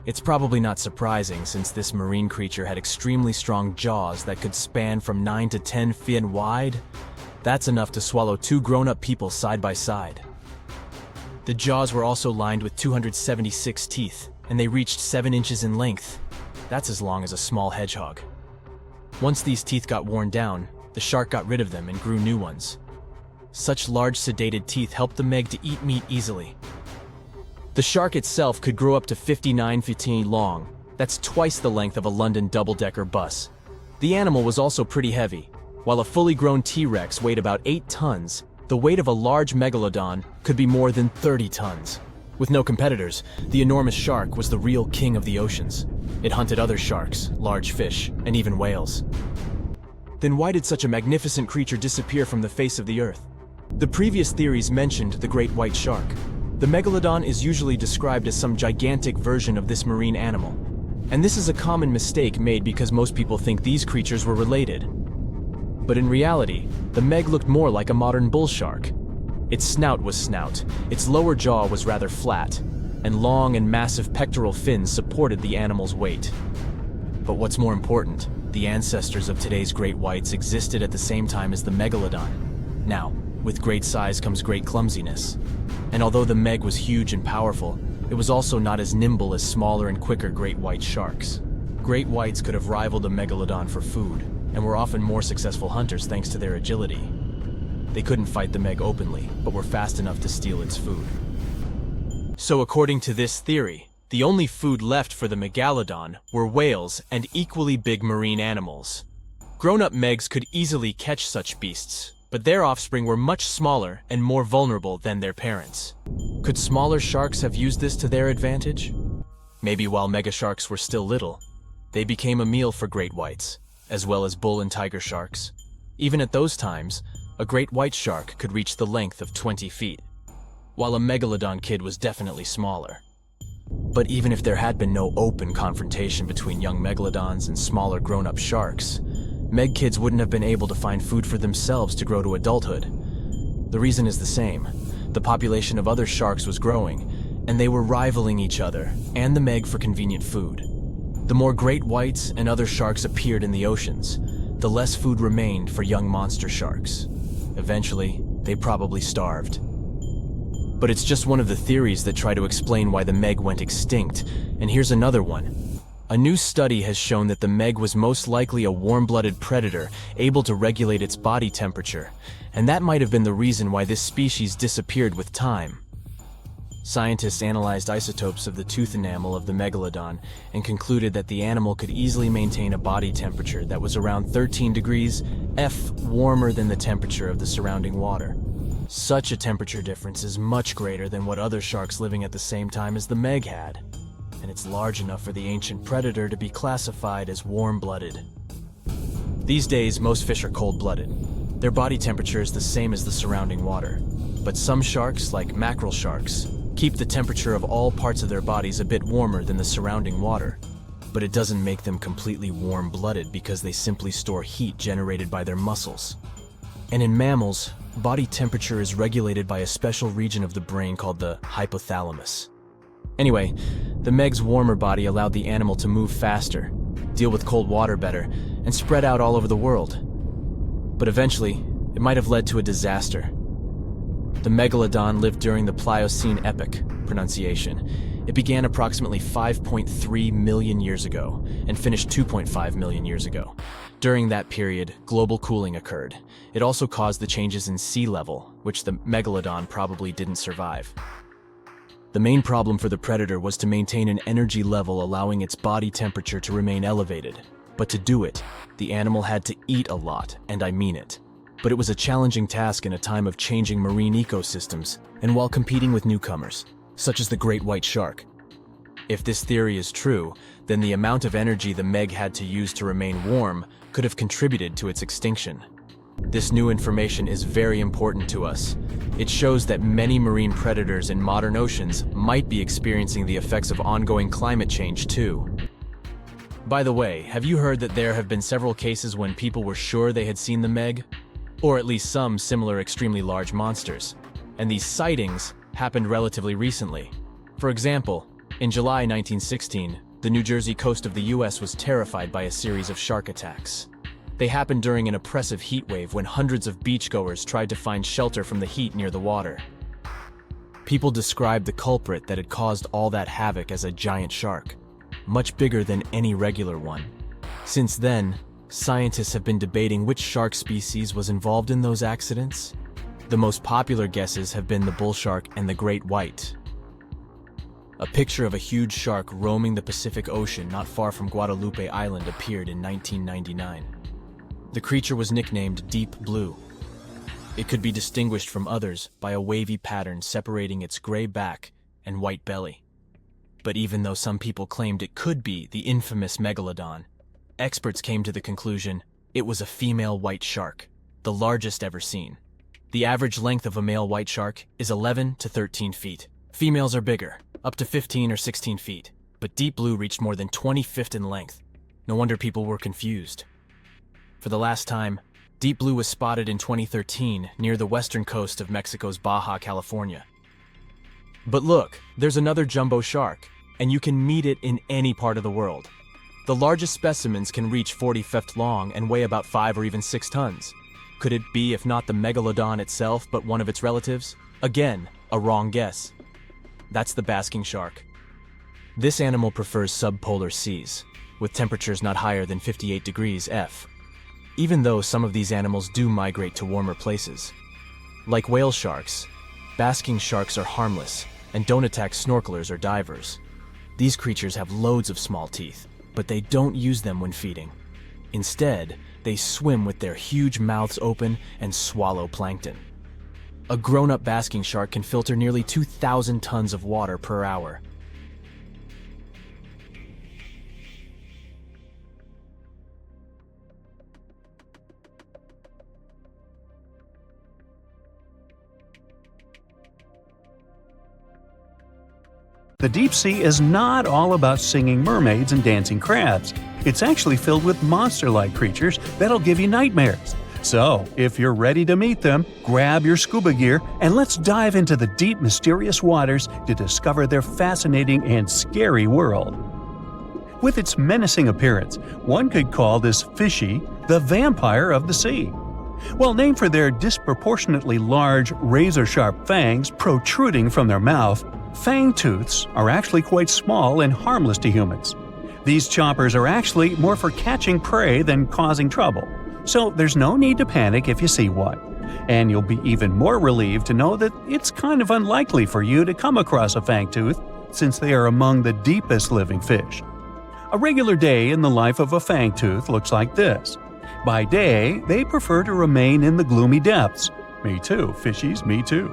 It's probably not surprising since this marine creature had extremely strong jaws that could span from 9 to 10 feet wide. That's enough to swallow 2 grown-up people side by side. The jaws were also lined with 276 teeth, and they reached 7 inches in length. That's as long as a small hedgehog. Once these teeth got worn down, the shark got rid of them and grew new ones. Such large sedated teeth helped the Meg to eat meat easily. The shark itself could grow up to 59 feet long. That's twice the length of a London double-decker bus. The animal was also pretty heavy. While a fully grown T-Rex weighed about 8 tons, the weight of a large megalodon could be more than 30 tons. With no competitors, the enormous shark was the real king of the oceans. It hunted other sharks, large fish, and even whales. Then why did such a magnificent creature disappear from the face of the earth? The previous theories mentioned the great white shark. The megalodon is usually described as some gigantic version of this marine animal. And this is a common mistake made because most people think these creatures were related. But in reality, the Meg looked more like a modern bull shark. Its snout was snout, its lower jaw was rather flat, and long and massive pectoral fins supported the animal's weight. But what's more important, the ancestors of today's great whites existed at the same time as the megalodon. Now, with great size comes great clumsiness. And although the Meg was huge and powerful, it was also not as nimble as smaller and quicker great white sharks. Great whites could have rivaled a megalodon for food, and were often more successful hunters thanks to their agility. They couldn't fight the Meg openly, but were fast enough to steal its food. So according to this theory, the only food left for the megalodon were whales and equally big marine animals. Grown-up Megs could easily catch such beasts, but their offspring were much smaller and more vulnerable than their parents. Could smaller sharks have used this to their advantage? Maybe while megasharks were still little, they became a meal for great whites, as well as bull and tiger sharks. Even at those times, a great white shark could reach the length of 20 feet, while a megalodon kid was definitely smaller. But even if there had been no open confrontation between young megalodons and smaller grown-up sharks, Meg kids wouldn't have been able to find food for themselves to grow to adulthood. The reason is the same. The population of other sharks was growing, and they were rivaling each other and the Meg for convenient food. The more great whites and other sharks appeared in the oceans, the less food remained for young monster sharks. Eventually, they probably starved. But it's just one of the theories that try to explain why the Meg went extinct, and here's another one. A new study has shown that the Meg was most likely a warm-blooded predator able to regulate its body temperature, and that might have been the reason why this species disappeared with time. Scientists analyzed isotopes of the tooth enamel of the megalodon and concluded that the animal could easily maintain a body temperature that was around 13 degrees F warmer than the temperature of the surrounding water. Such a temperature difference is much greater than what other sharks living at the same time as the Meg had, and it's large enough for the ancient predator to be classified as warm-blooded. These days, most fish are cold-blooded. Their body temperature is the same as the surrounding water, but some sharks, like mackerel sharks, keep the temperature of all parts of their bodies a bit warmer than the surrounding water. But it doesn't make them completely warm-blooded because they simply store heat generated by their muscles. And in mammals, body temperature is regulated by a special region of the brain called the hypothalamus. Anyway, the Meg's warmer body allowed the animal to move faster, deal with cold water better, and spread out all over the world. But eventually, it might have led to a disaster. The megalodon lived during the Pliocene epoch, pronunciation. It began approximately 5.3 million years ago and finished 2.5 million years ago. During that period, global cooling occurred. It also caused the changes in sea level, which the megalodon probably didn't survive. The main problem for the predator was to maintain an energy level allowing its body temperature to remain elevated. But to do it, the animal had to eat a lot, and I mean it. But it was a challenging task in a time of changing marine ecosystems and while competing with newcomers, such as the great white shark. If this theory is true, then the amount of energy the Meg had to use to remain warm could have contributed to its extinction. This new information is very important to us. It shows that many marine predators in modern oceans might be experiencing the effects of ongoing climate change too. By the way, have you heard that there have been several cases when people were sure they had seen the Meg? Or at least some similar extremely large monsters. And these sightings happened relatively recently. For example, in July 1916, the New Jersey coast of the US was terrified by a series of shark attacks. They happened during an oppressive heat wave when hundreds of beachgoers tried to find shelter from the heat near the water. People described the culprit that had caused all that havoc as a giant shark, much bigger than any regular one. Since then, scientists have been debating which shark species was involved in those accidents. The most popular guesses have been the bull shark and the great white. A picture of a huge shark roaming the Pacific Ocean not far from Guadalupe Island appeared in 1999. The creature was nicknamed Deep Blue. It could be distinguished from others by a wavy pattern separating its gray back and white belly. But even though some people claimed it could be the infamous Megalodon, experts came to the conclusion it was a female white shark, the largest ever seen. The average length of a male white shark is 11 to 13 feet. Females are bigger, up to 15 or 16 feet, but Deep Blue reached more than 20 feet in length. No wonder people were confused. For the last time, Deep Blue was spotted in 2013 near the western coast of Mexico's Baja California. But look, there's another jumbo shark, and you can meet it in any part of the world. The largest specimens can reach 40 feet long and weigh about 5 or even 6 tons. Could it be, if not the Megalodon itself, but one of its relatives? Again, a wrong guess. That's the basking shark. This animal prefers subpolar seas, with temperatures not higher than 58 degrees F, even though some of these animals do migrate to warmer places. Like whale sharks, basking sharks are harmless and don't attack snorkelers or divers. These creatures have loads of small teeth, but they don't use them when feeding. Instead, they swim with their huge mouths open and swallow plankton. A grown-up basking shark can filter nearly 2,000 tons of water per hour. The deep sea is not all about singing mermaids and dancing crabs. It's actually filled with monster-like creatures that'll give you nightmares. So, if you're ready to meet them, grab your scuba gear and let's dive into the deep, mysterious waters to discover their fascinating and scary world. With its menacing appearance, one could call this fishy the vampire of the sea. Well, named for their disproportionately large, razor-sharp fangs protruding from their mouth, fangtooths are actually quite small and harmless to humans. These choppers are actually more for catching prey than causing trouble, so there's no need to panic if you see one. And you'll be even more relieved to know that it's kind of unlikely for you to come across a fangtooth, since they are among the deepest living fish. A regular day in the life of a fangtooth looks like this. By day, they prefer to remain in the gloomy depths. Me too, fishies, me too.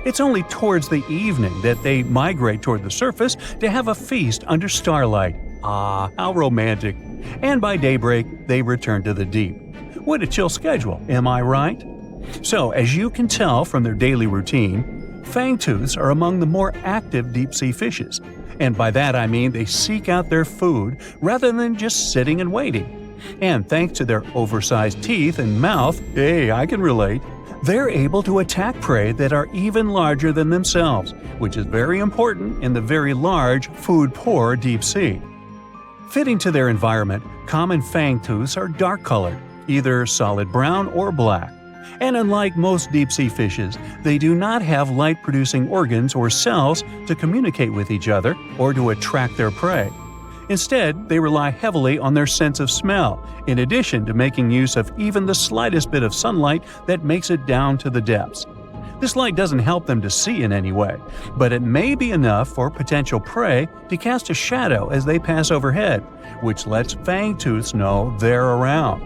It's only towards the evening that they migrate toward the surface to have a feast under starlight. Ah, how romantic. And by daybreak, they return to the deep. What a chill schedule, am I right? So, as you can tell from their daily routine, fangtooths are among the more active deep-sea fishes. And by that I mean they seek out their food rather than just sitting and waiting. And thanks to their oversized teeth and mouth, hey, I can relate, they're able to attack prey that are even larger than themselves, which is very important in the very large, food-poor deep sea. Fitting to their environment, common fangtooths are dark-colored, either solid brown or black. And unlike most deep-sea fishes, they do not have light-producing organs or cells to communicate with each other or to attract their prey. Instead, they rely heavily on their sense of smell, in addition to making use of even the slightest bit of sunlight that makes it down to the depths. This light doesn't help them to see in any way, but it may be enough for potential prey to cast a shadow as they pass overhead, which lets fangtooths know they're around.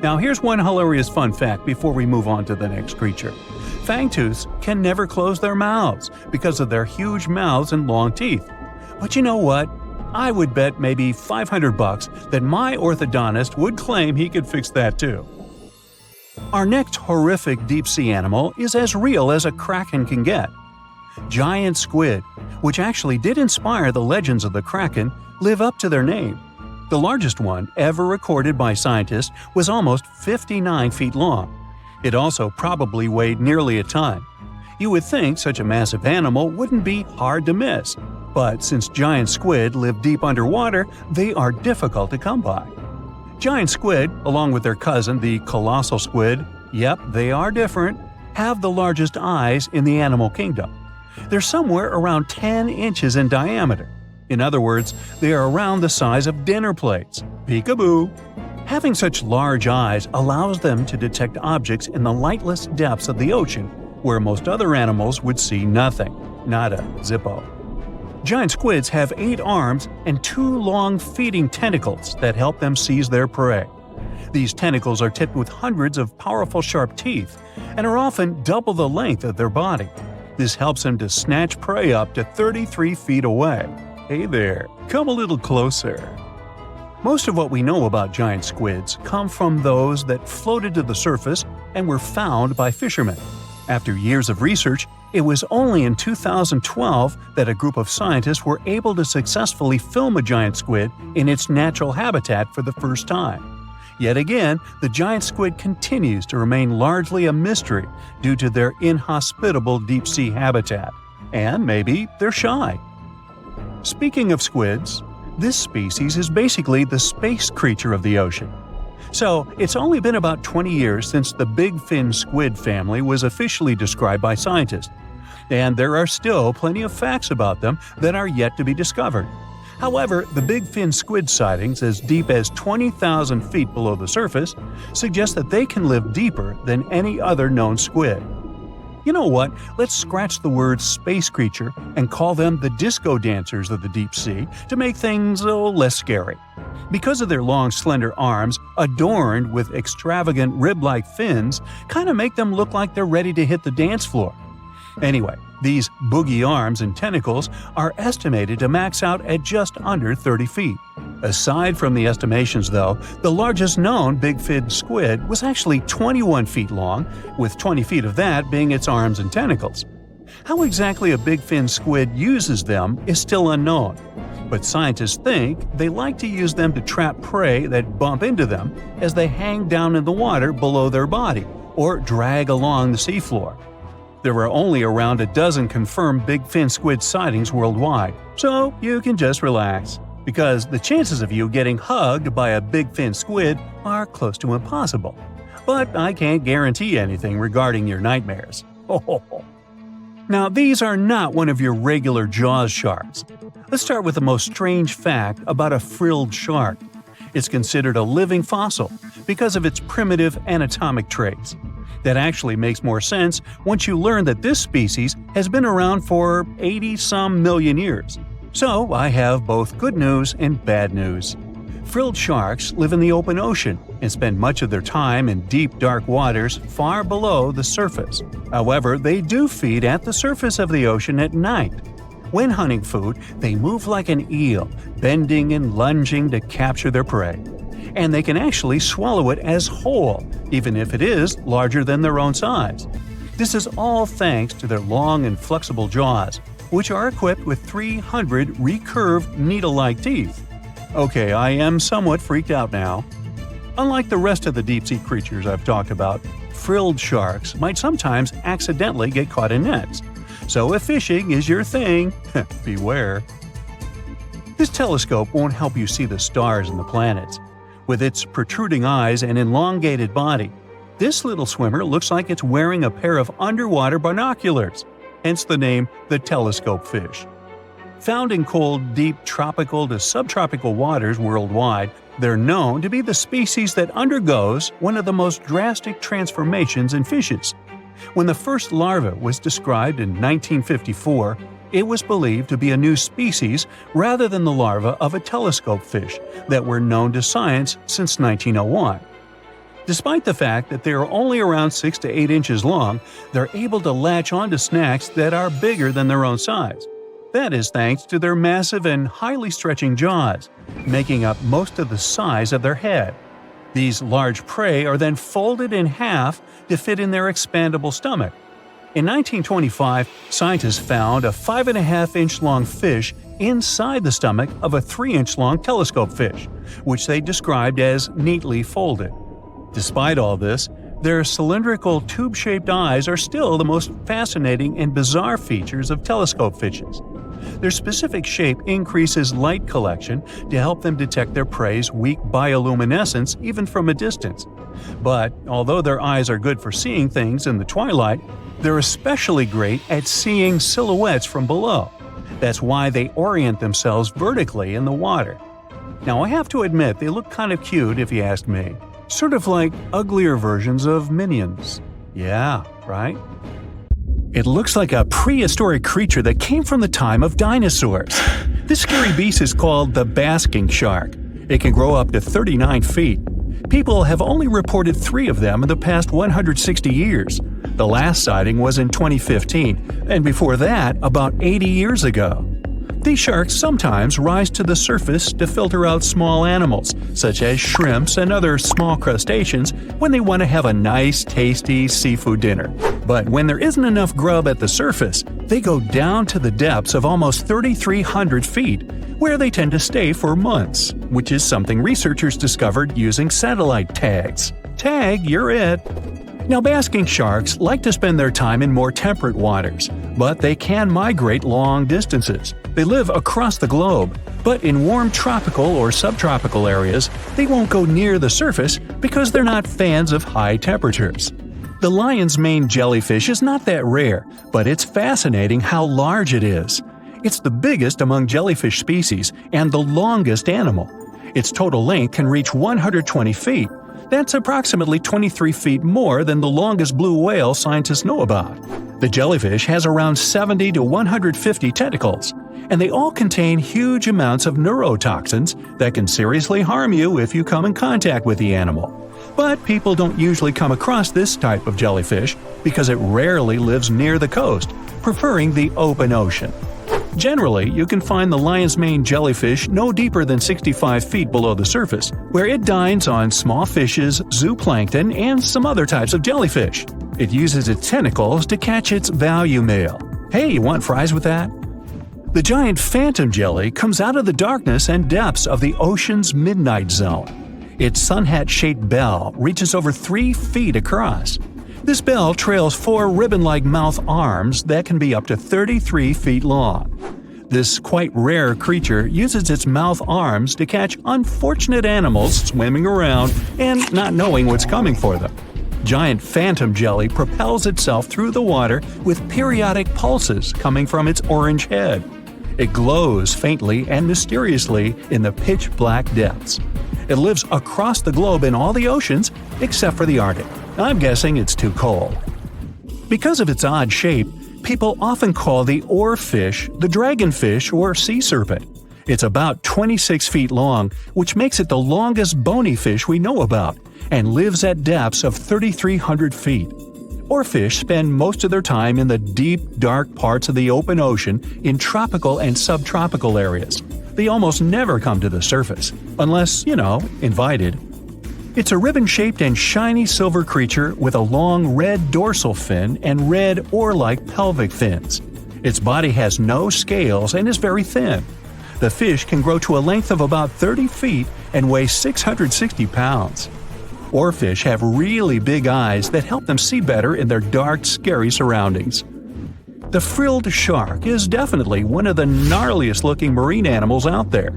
Now here's one hilarious fun fact before we move on to the next creature. Fangtooths can never close their mouths because of their huge mouths and long teeth. But you know what? I would bet maybe $500 that my orthodontist would claim he could fix that too. Our next horrific deep-sea animal is as real as a kraken can get. Giant squid, which actually did inspire the legends of the kraken, live up to their name. The largest one ever recorded by scientists was almost 59 feet long. It also probably weighed nearly a ton. You would think such a massive animal wouldn't be hard to miss, but since giant squid live deep underwater, they are difficult to come by. Giant squid, along with their cousin the colossal squid, yep, they are different, have the largest eyes in the animal kingdom. They're somewhere around 10 inches in diameter. In other words, they are around the size of dinner plates. Peekaboo! Having such large eyes allows them to detect objects in the lightless depths of the ocean, where most other animals would see nothing. Nada, zippo. Giant squids have 8 arms and 2 long feeding tentacles that help them seize their prey. These tentacles are tipped with hundreds of powerful sharp teeth and are often double the length of their body. This helps them to snatch prey up to 33 feet away. Hey there, come a little closer. Most of what we know about giant squids come from those that floated to the surface and were found by fishermen. After years of research, it was only in 2012 that a group of scientists were able to successfully film a giant squid in its natural habitat for the first time. Yet again, the giant squid continues to remain largely a mystery due to their inhospitable deep-sea habitat. And maybe they're shy. Speaking of squids, this species is basically the space creature of the ocean. So, it's only been about 20 years since the big fin squid family was officially described by scientists. And there are still plenty of facts about them that are yet to be discovered. However, the big fin squid sightings as deep as 20,000 feet below the surface suggest that they can live deeper than any other known squid. You know what? Let's scratch the word space creature and call them the disco dancers of the deep sea to make things less scary. Because of their long, slender arms, adorned with extravagant rib-like fins, kind of make them look like they're ready to hit the dance floor. Anyway, these boogie arms and tentacles are estimated to max out at just under 30 feet. Aside from the estimations though, the largest known big fin squid was actually 21 feet long, with 20 feet of that being its arms and tentacles. How exactly a big fin squid uses them is still unknown, but scientists think they like to use them to trap prey that bump into them as they hang down in the water below their body or drag along the seafloor. There are only around a dozen confirmed big fin squid sightings worldwide, so you can just relax, because the chances of you getting hugged by a big fin squid are close to impossible. But I can't guarantee anything regarding your nightmares. Now, these are not one of your regular Jaws sharks. Let's start with the most strange fact about a frilled shark. It's considered a living fossil because of its primitive anatomic traits. That actually makes more sense once you learn that this species has been around for 80-some million years. So I have both good news and bad news. Frilled sharks live in the open ocean and spend much of their time in deep, dark waters far below the surface. However, they do feed at the surface of the ocean at night. When hunting food, they move like an eel, bending and lunging to capture their prey. And they can actually swallow it as whole, even if it is larger than their own size. This is all thanks to their long and flexible jaws, which are equipped with 300 recurved needle-like teeth. Okay, I am somewhat freaked out now. Unlike the rest of the deep-sea creatures I've talked about, frilled sharks might sometimes accidentally get caught in nets. So if fishing is your thing, beware. This telescope won't help you see the stars and the planets. With its protruding eyes and elongated body, this little swimmer looks like it's wearing a pair of underwater binoculars, hence the name the telescope fish. Found in cold, deep tropical to subtropical waters worldwide, they're known to be the species that undergoes one of the most drastic transformations in fishes. When the first larva was described in 1954, it was believed to be a new species rather than the larva of a telescope fish that were known to science since 1901. Despite the fact that they are only around 6 to 8 inches long, they're able to latch onto snacks that are bigger than their own size. That is thanks to their massive and highly stretching jaws, making up most of the size of their head. These large prey are then folded in half to fit in their expandable stomach. In 1925, scientists found a 5.5-inch long fish inside the stomach of a 3-inch long telescope fish, which they described as neatly folded. Despite all this, their cylindrical tube-shaped eyes are still the most fascinating and bizarre features of telescope fishes. Their specific shape increases light collection to help them detect their prey's weak bioluminescence even from a distance. But although their eyes are good for seeing things in the twilight, they're especially great at seeing silhouettes from below. That's why they orient themselves vertically in the water. Now I have to admit they look kind of cute if you ask me. Sort of like uglier versions of Minions. Yeah, right? It looks like a prehistoric creature that came from the time of dinosaurs. This scary beast is called the basking shark. It can grow up to 39 feet. People have only reported 3 of them in the past 160 years. The last sighting was in 2015, and before that, about 80 years ago. These sharks sometimes rise to the surface to filter out small animals, such as shrimps and other small crustaceans, when they want to have a nice, tasty seafood dinner. But when there isn't enough grub at the surface, they go down to the depths of almost 3,300 feet, where they tend to stay for months, which is something researchers discovered using satellite tags. Tag, you're it! Now, basking sharks like to spend their time in more temperate waters, but they can migrate long distances. They live across the globe, but in warm tropical or subtropical areas, they won't go near the surface because they're not fans of high temperatures. The lion's mane jellyfish is not that rare, but it's fascinating how large it is. It's the biggest among jellyfish species and the longest animal. Its total length can reach 120 feet. That's approximately 23 feet more than the longest blue whale scientists know about. The jellyfish has around 70 to 150 tentacles, and they all contain huge amounts of neurotoxins that can seriously harm you if you come in contact with the animal. But people don't usually come across this type of jellyfish because it rarely lives near the coast, preferring the open ocean. Generally, you can find the lion's mane jellyfish no deeper than 65 feet below the surface, where it dines on small fishes, zooplankton, and some other types of jellyfish. It uses its tentacles to catch its value male. Hey, you want fries with that? The giant phantom jelly comes out of the darkness and depths of the ocean's midnight zone. Its sun hat-shaped bell reaches over 3 feet across. This bell trails 4 ribbon-like mouth arms that can be up to 33 feet long. This quite rare creature uses its mouth arms to catch unfortunate animals swimming around and not knowing what's coming for them. Giant phantom jelly propels itself through the water with periodic pulses coming from its orange head. It glows faintly and mysteriously in the pitch-black depths. It lives across the globe in all the oceans except for the Arctic. I'm guessing it's too cold. Because of its odd shape, people often call the oarfish the dragonfish or sea serpent. It's about 26 feet long, which makes it the longest bony fish we know about, and lives at depths of 3,300 feet. Oarfish spend most of their time in the deep, dark parts of the open ocean in tropical and subtropical areas. They almost never come to the surface, unless, invited. It's a ribbon-shaped and shiny silver creature with a long red dorsal fin and red oar-like pelvic fins. Its body has no scales and is very thin. The fish can grow to a length of about 30 feet and weigh 660 pounds. Oarfish have really big eyes that help them see better in their dark, scary surroundings. The frilled shark is definitely one of the gnarliest-looking marine animals out there.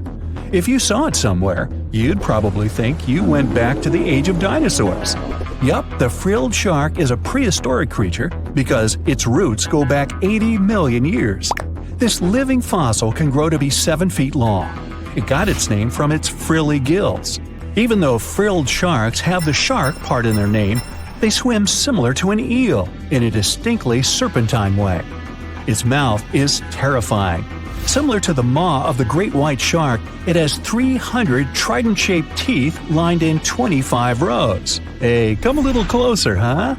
If you saw it somewhere, you'd probably think you went back to the age of dinosaurs. Yup, the frilled shark is a prehistoric creature because its roots go back 80 million years. This living fossil can grow to be 7 feet long. It got its name from its frilly gills. Even though frilled sharks have the shark part in their name, they swim similar to an eel in a distinctly serpentine way. Its mouth is terrifying. Similar to the maw of the great white shark, it has 300 trident-shaped teeth lined in 25 rows. Hey, come a little closer, huh?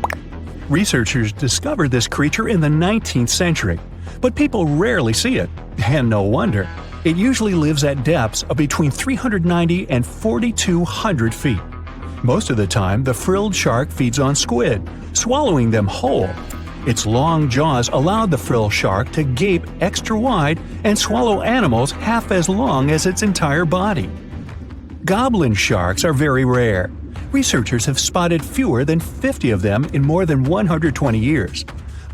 Researchers discovered this creature in the 19th century, but people rarely see it, and no wonder. It usually lives at depths of between 390 and 4,200 feet. Most of the time, the frilled shark feeds on squid, swallowing them whole. Its long jaws allowed the frilled shark to gape extra wide and swallow animals half as long as its entire body. Goblin sharks are very rare. Researchers have spotted fewer than 50 of them in more than 120 years.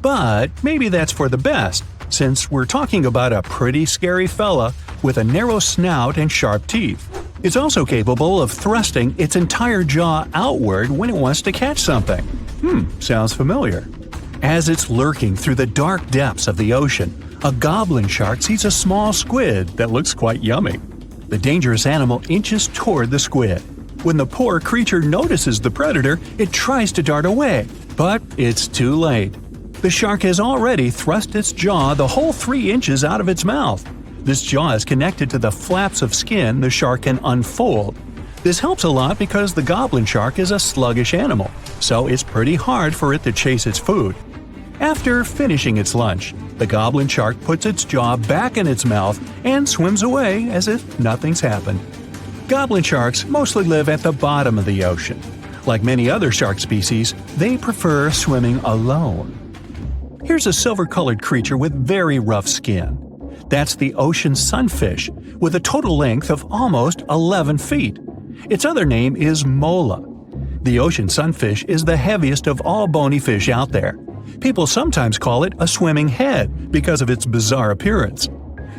But maybe that's for the best, since we're talking about a pretty scary fella with a narrow snout and sharp teeth. It's also capable of thrusting its entire jaw outward when it wants to catch something. Sounds familiar. As it's lurking through the dark depths of the ocean, a goblin shark sees a small squid that looks quite yummy. The dangerous animal inches toward the squid. When the poor creature notices the predator, it tries to dart away, but it's too late. The shark has already thrust its jaw the whole 3 inches out of its mouth. This jaw is connected to the flaps of skin the shark can unfold. This helps a lot because the goblin shark is a sluggish animal, so it's pretty hard for it to chase its food. After finishing its lunch, the goblin shark puts its jaw back in its mouth and swims away as if nothing's happened. Goblin sharks mostly live at the bottom of the ocean. Like many other shark species, they prefer swimming alone. Here's a silver-colored creature with very rough skin. That's the ocean sunfish, with a total length of almost 11 feet. Its other name is mola. The ocean sunfish is the heaviest of all bony fish out there. People sometimes call it a swimming head because of its bizarre appearance.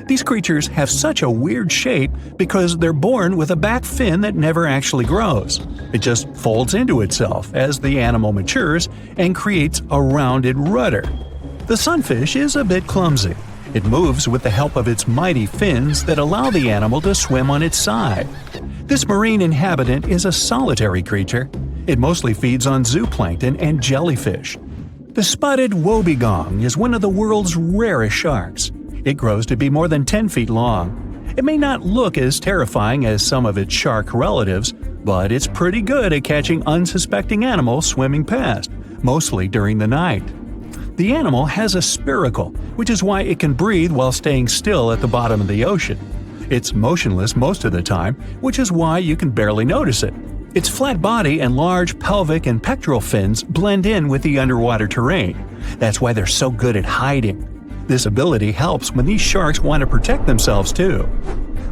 These creatures have such a weird shape because they're born with a back fin that never actually grows. It just folds into itself as the animal matures and creates a rounded rudder. The sunfish is a bit clumsy. It moves with the help of its mighty fins that allow the animal to swim on its side. This marine inhabitant is a solitary creature. It mostly feeds on zooplankton and jellyfish. The spotted wobbegong is one of the world's rarest sharks. It grows to be more than 10 feet long. It may not look as terrifying as some of its shark relatives, but it's pretty good at catching unsuspecting animals swimming past, mostly during the night. The animal has a spiracle, which is why it can breathe while staying still at the bottom of the ocean. It's motionless most of the time, which is why you can barely notice it. Its flat body and large pelvic and pectoral fins blend in with the underwater terrain. That's why they're so good at hiding. This ability helps when these sharks want to protect themselves too.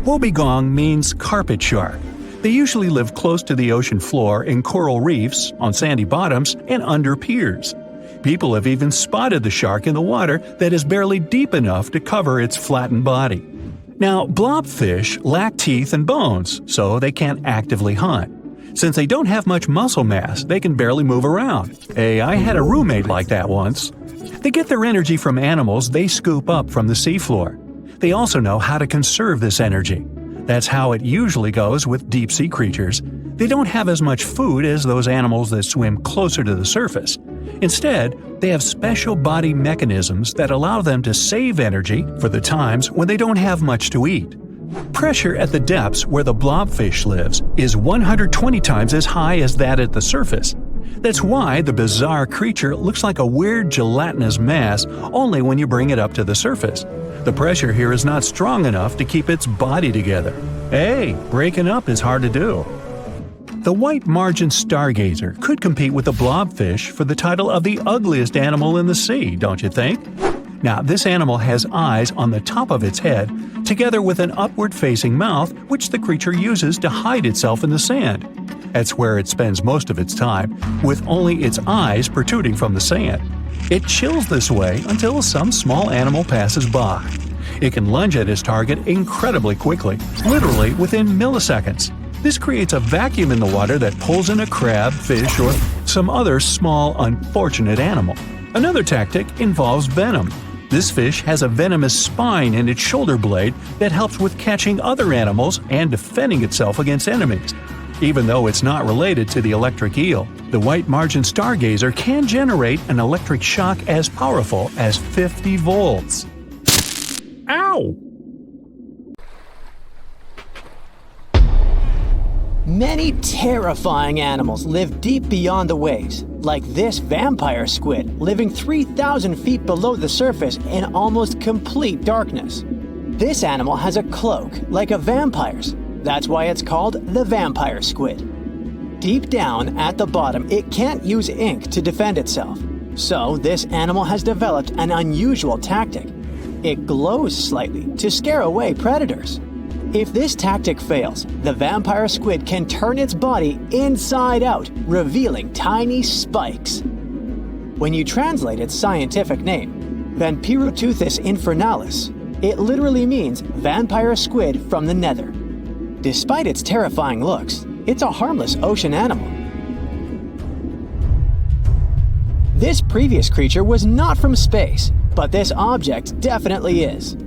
Wobbegong means carpet shark. They usually live close to the ocean floor in coral reefs, on sandy bottoms, and under piers. People have even spotted the shark in the water that is barely deep enough to cover its flattened body. Now, blobfish lack teeth and bones, so they can't actively hunt. Since they don't have much muscle mass, they can barely move around. Hey, I had a roommate like that once. They get their energy from animals they scoop up from the seafloor. They also know how to conserve this energy. That's how it usually goes with deep-sea creatures. They don't have as much food as those animals that swim closer to the surface. Instead, they have special body mechanisms that allow them to save energy for the times when they don't have much to eat. Pressure at the depths where the blobfish lives is 120 times as high as that at the surface. That's why the bizarre creature looks like a weird gelatinous mass only when you bring it up to the surface. The pressure here is not strong enough to keep its body together. Hey, breaking up is hard to do. The white margin stargazer could compete with the blobfish for the title of the ugliest animal in the sea, don't you think? Now, this animal has eyes on the top of its head, together with an upward-facing mouth which the creature uses to hide itself in the sand. That's where it spends most of its time, with only its eyes protruding from the sand. It chills this way until some small animal passes by. It can lunge at its target incredibly quickly, literally within milliseconds. This creates a vacuum in the water that pulls in a crab, fish, or some other small, unfortunate animal. Another tactic involves venom. This fish has a venomous spine in its shoulder blade that helps with catching other animals and defending itself against enemies. Even though it's not related to the electric eel, the white margin stargazer can generate an electric shock as powerful as 50 volts. Ow! Many terrifying animals live deep beyond the waves, like this vampire squid living 3,000 feet below the surface in almost complete darkness. This animal has a cloak, like a vampire's. That's why it's called the vampire squid. Deep down at the bottom, it can't use ink to defend itself. So this animal has developed an unusual tactic. It glows slightly to scare away predators. If this tactic fails, the vampire squid can turn its body inside out, revealing tiny spikes. When you translate its scientific name, Vampiroteuthis infernalis, it literally means vampire squid from the nether. Despite its terrifying looks, it's a harmless ocean animal. This previous creature was not from space, but this object definitely is.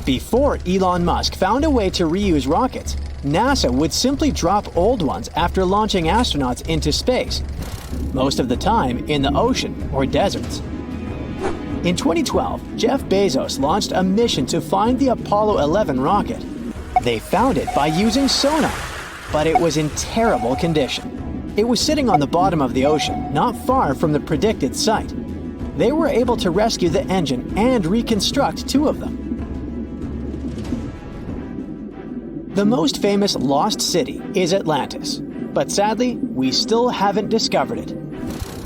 Before Elon Musk found a way to reuse rockets, NASA would simply drop old ones after launching astronauts into space, most of the time in the ocean or deserts. In 2012, Jeff Bezos launched a mission to find the Apollo 11 rocket. They found it by using sonar. but it was in terrible condition. It was sitting on the bottom of the ocean, not far from the predicted site. They were able to rescue the engine and reconstruct 2 of them. The most famous lost city is Atlantis, but sadly, we still haven't discovered it.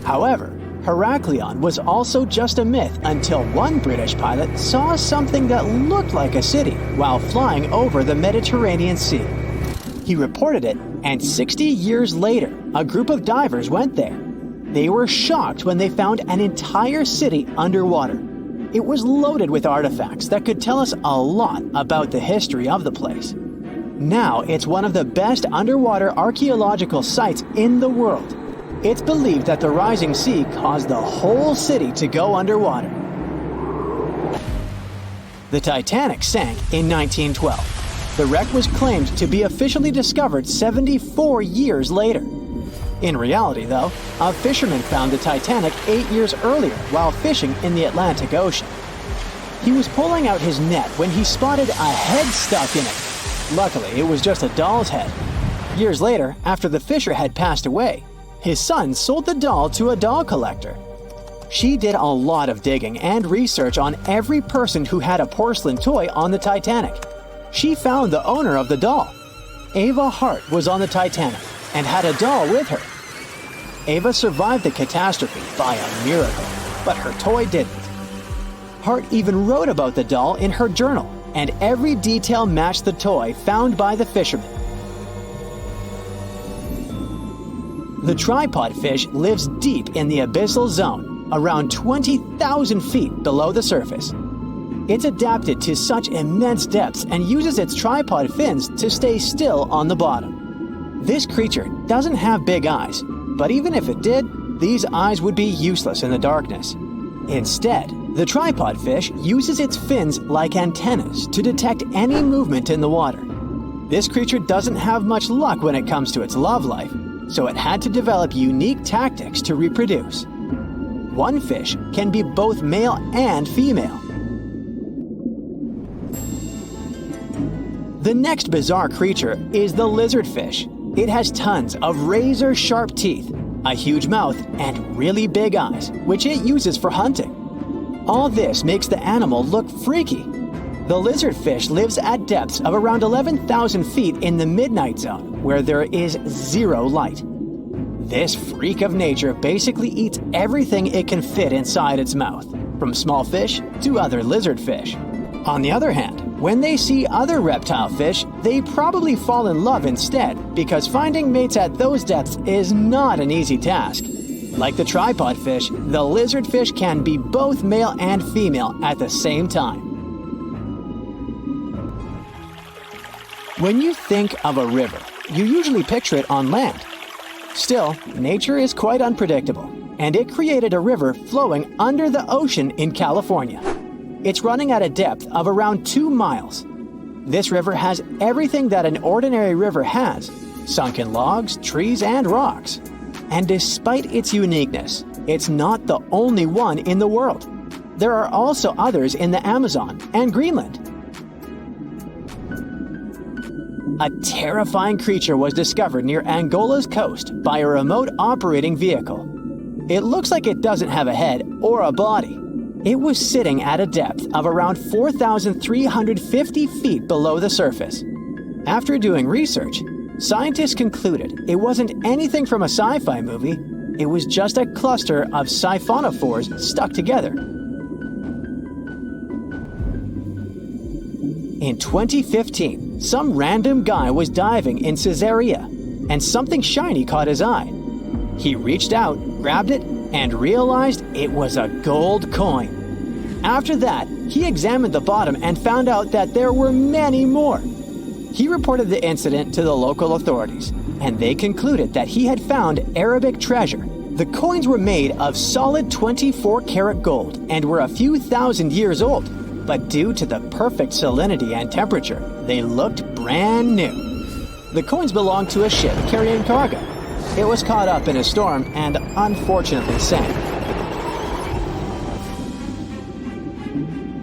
However, Heraklion was also just a myth until one British pilot saw something that looked like a city while flying over the Mediterranean Sea. He reported it, and 60 years later, a group of divers went there. They were shocked when they found an entire city underwater. It was loaded with artifacts that could tell us a lot about the history of the place. Now it's one of the best underwater archaeological sites in the world. It's believed that the rising sea caused the whole city to go underwater. The Titanic sank in 1912. The wreck was claimed to be officially discovered 74 years later. In reality, though, a fisherman found the Titanic 8 years earlier while fishing in the Atlantic Ocean. He was pulling out his net when he spotted a head stuck in it. Luckily, it was just a doll's head. Years later, after the fisher had passed away, his son sold the doll to a doll collector. She did a lot of digging and research on every person who had a porcelain toy on the Titanic. She found the owner of the doll. Ava Hart was on the Titanic and had a doll with her. Ava survived the catastrophe by a miracle, but her toy didn't. Hart even wrote about the doll in her journal, and every detail matched the toy found by the fisherman. The tripod fish lives deep in the abyssal zone, around 20,000 feet below the surface. It's adapted to such immense depths and uses its tripod fins to stay still on the bottom. This creature doesn't have big eyes, but even if it did, these eyes would be useless in the darkness. Instead, the tripod fish uses its fins like antennas to detect any movement in the water. This creature doesn't have much luck when it comes to its love life, so it had to develop unique tactics to reproduce. One fish can be both male and female. The next bizarre creature is the lizardfish. It has tons of razor-sharp teeth, a huge mouth, and really big eyes, which it uses for hunting. All this makes the animal look freaky. The lizardfish lives at depths of around 11,000 feet in the midnight zone, where there is zero light. This freak of nature basically eats everything it can fit inside its mouth, from small fish to other lizardfish. On the other hand, when they see other reptile fish, they probably fall in love instead, because finding mates at those depths is not an easy task. Like the tripod fish, the lizardfish can be both male and female at the same time. When you think of a river, you usually picture it on land. Still, nature is quite unpredictable, and it created a river flowing under the ocean in California. It's running at a depth of around 2 miles. This river has everything that an ordinary river has: sunken logs, trees, and rocks. And despite its uniqueness, it's not the only one in the world. There are also others in the Amazon and Greenland. A terrifying creature was discovered near Angola's coast by a remote operating vehicle. It looks like it doesn't have a head or a body. It was sitting at a depth of around 4,350 feet below the surface. After doing research, scientists concluded it wasn't anything from a sci-fi movie. It was just a cluster of siphonophores stuck together. In 2015, some random guy was diving in Caesarea, and something shiny caught his eye. He reached out, grabbed it, and realized it was a gold coin. After that, he examined the bottom and found out that there were many more. He reported the incident to the local authorities, and they concluded that he had found Arabic treasure. The coins were made of solid 24-karat gold and were a few thousand years old, but due to the perfect salinity and temperature, they looked brand new. The coins belonged to a ship carrying cargo. It was caught up in a storm and unfortunately sank.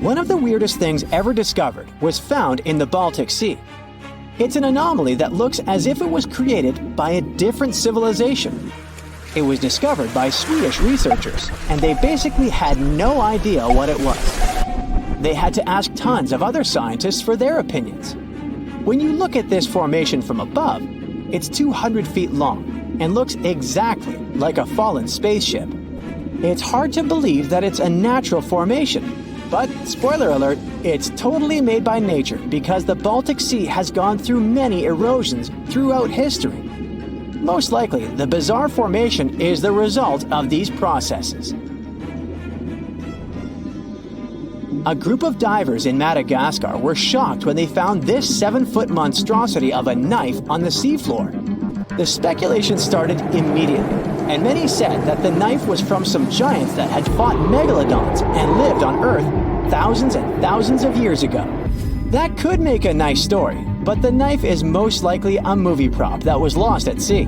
One of the weirdest things ever discovered was found in the Baltic Sea. It's an anomaly that looks as if it was created by a different civilization. It was discovered by Swedish researchers, and they basically had no idea what it was. They had to ask tons of other scientists for their opinions. When you look at this formation from above, it's 200 feet long and looks exactly like a fallen spaceship. It's hard to believe that it's a natural formation, but spoiler alert, it's totally made by nature because the Baltic Sea has gone through many erosions throughout history. Most likely, the bizarre formation is the result of these processes. A group of divers in Madagascar were shocked when they found this 7-foot monstrosity of a knife on the seafloor. The speculation started immediately, and many said that the knife was from some giants that had fought megalodons and lived on Earth thousands and thousands of years ago. That could make a nice story, but the knife is most likely a movie prop that was lost at sea.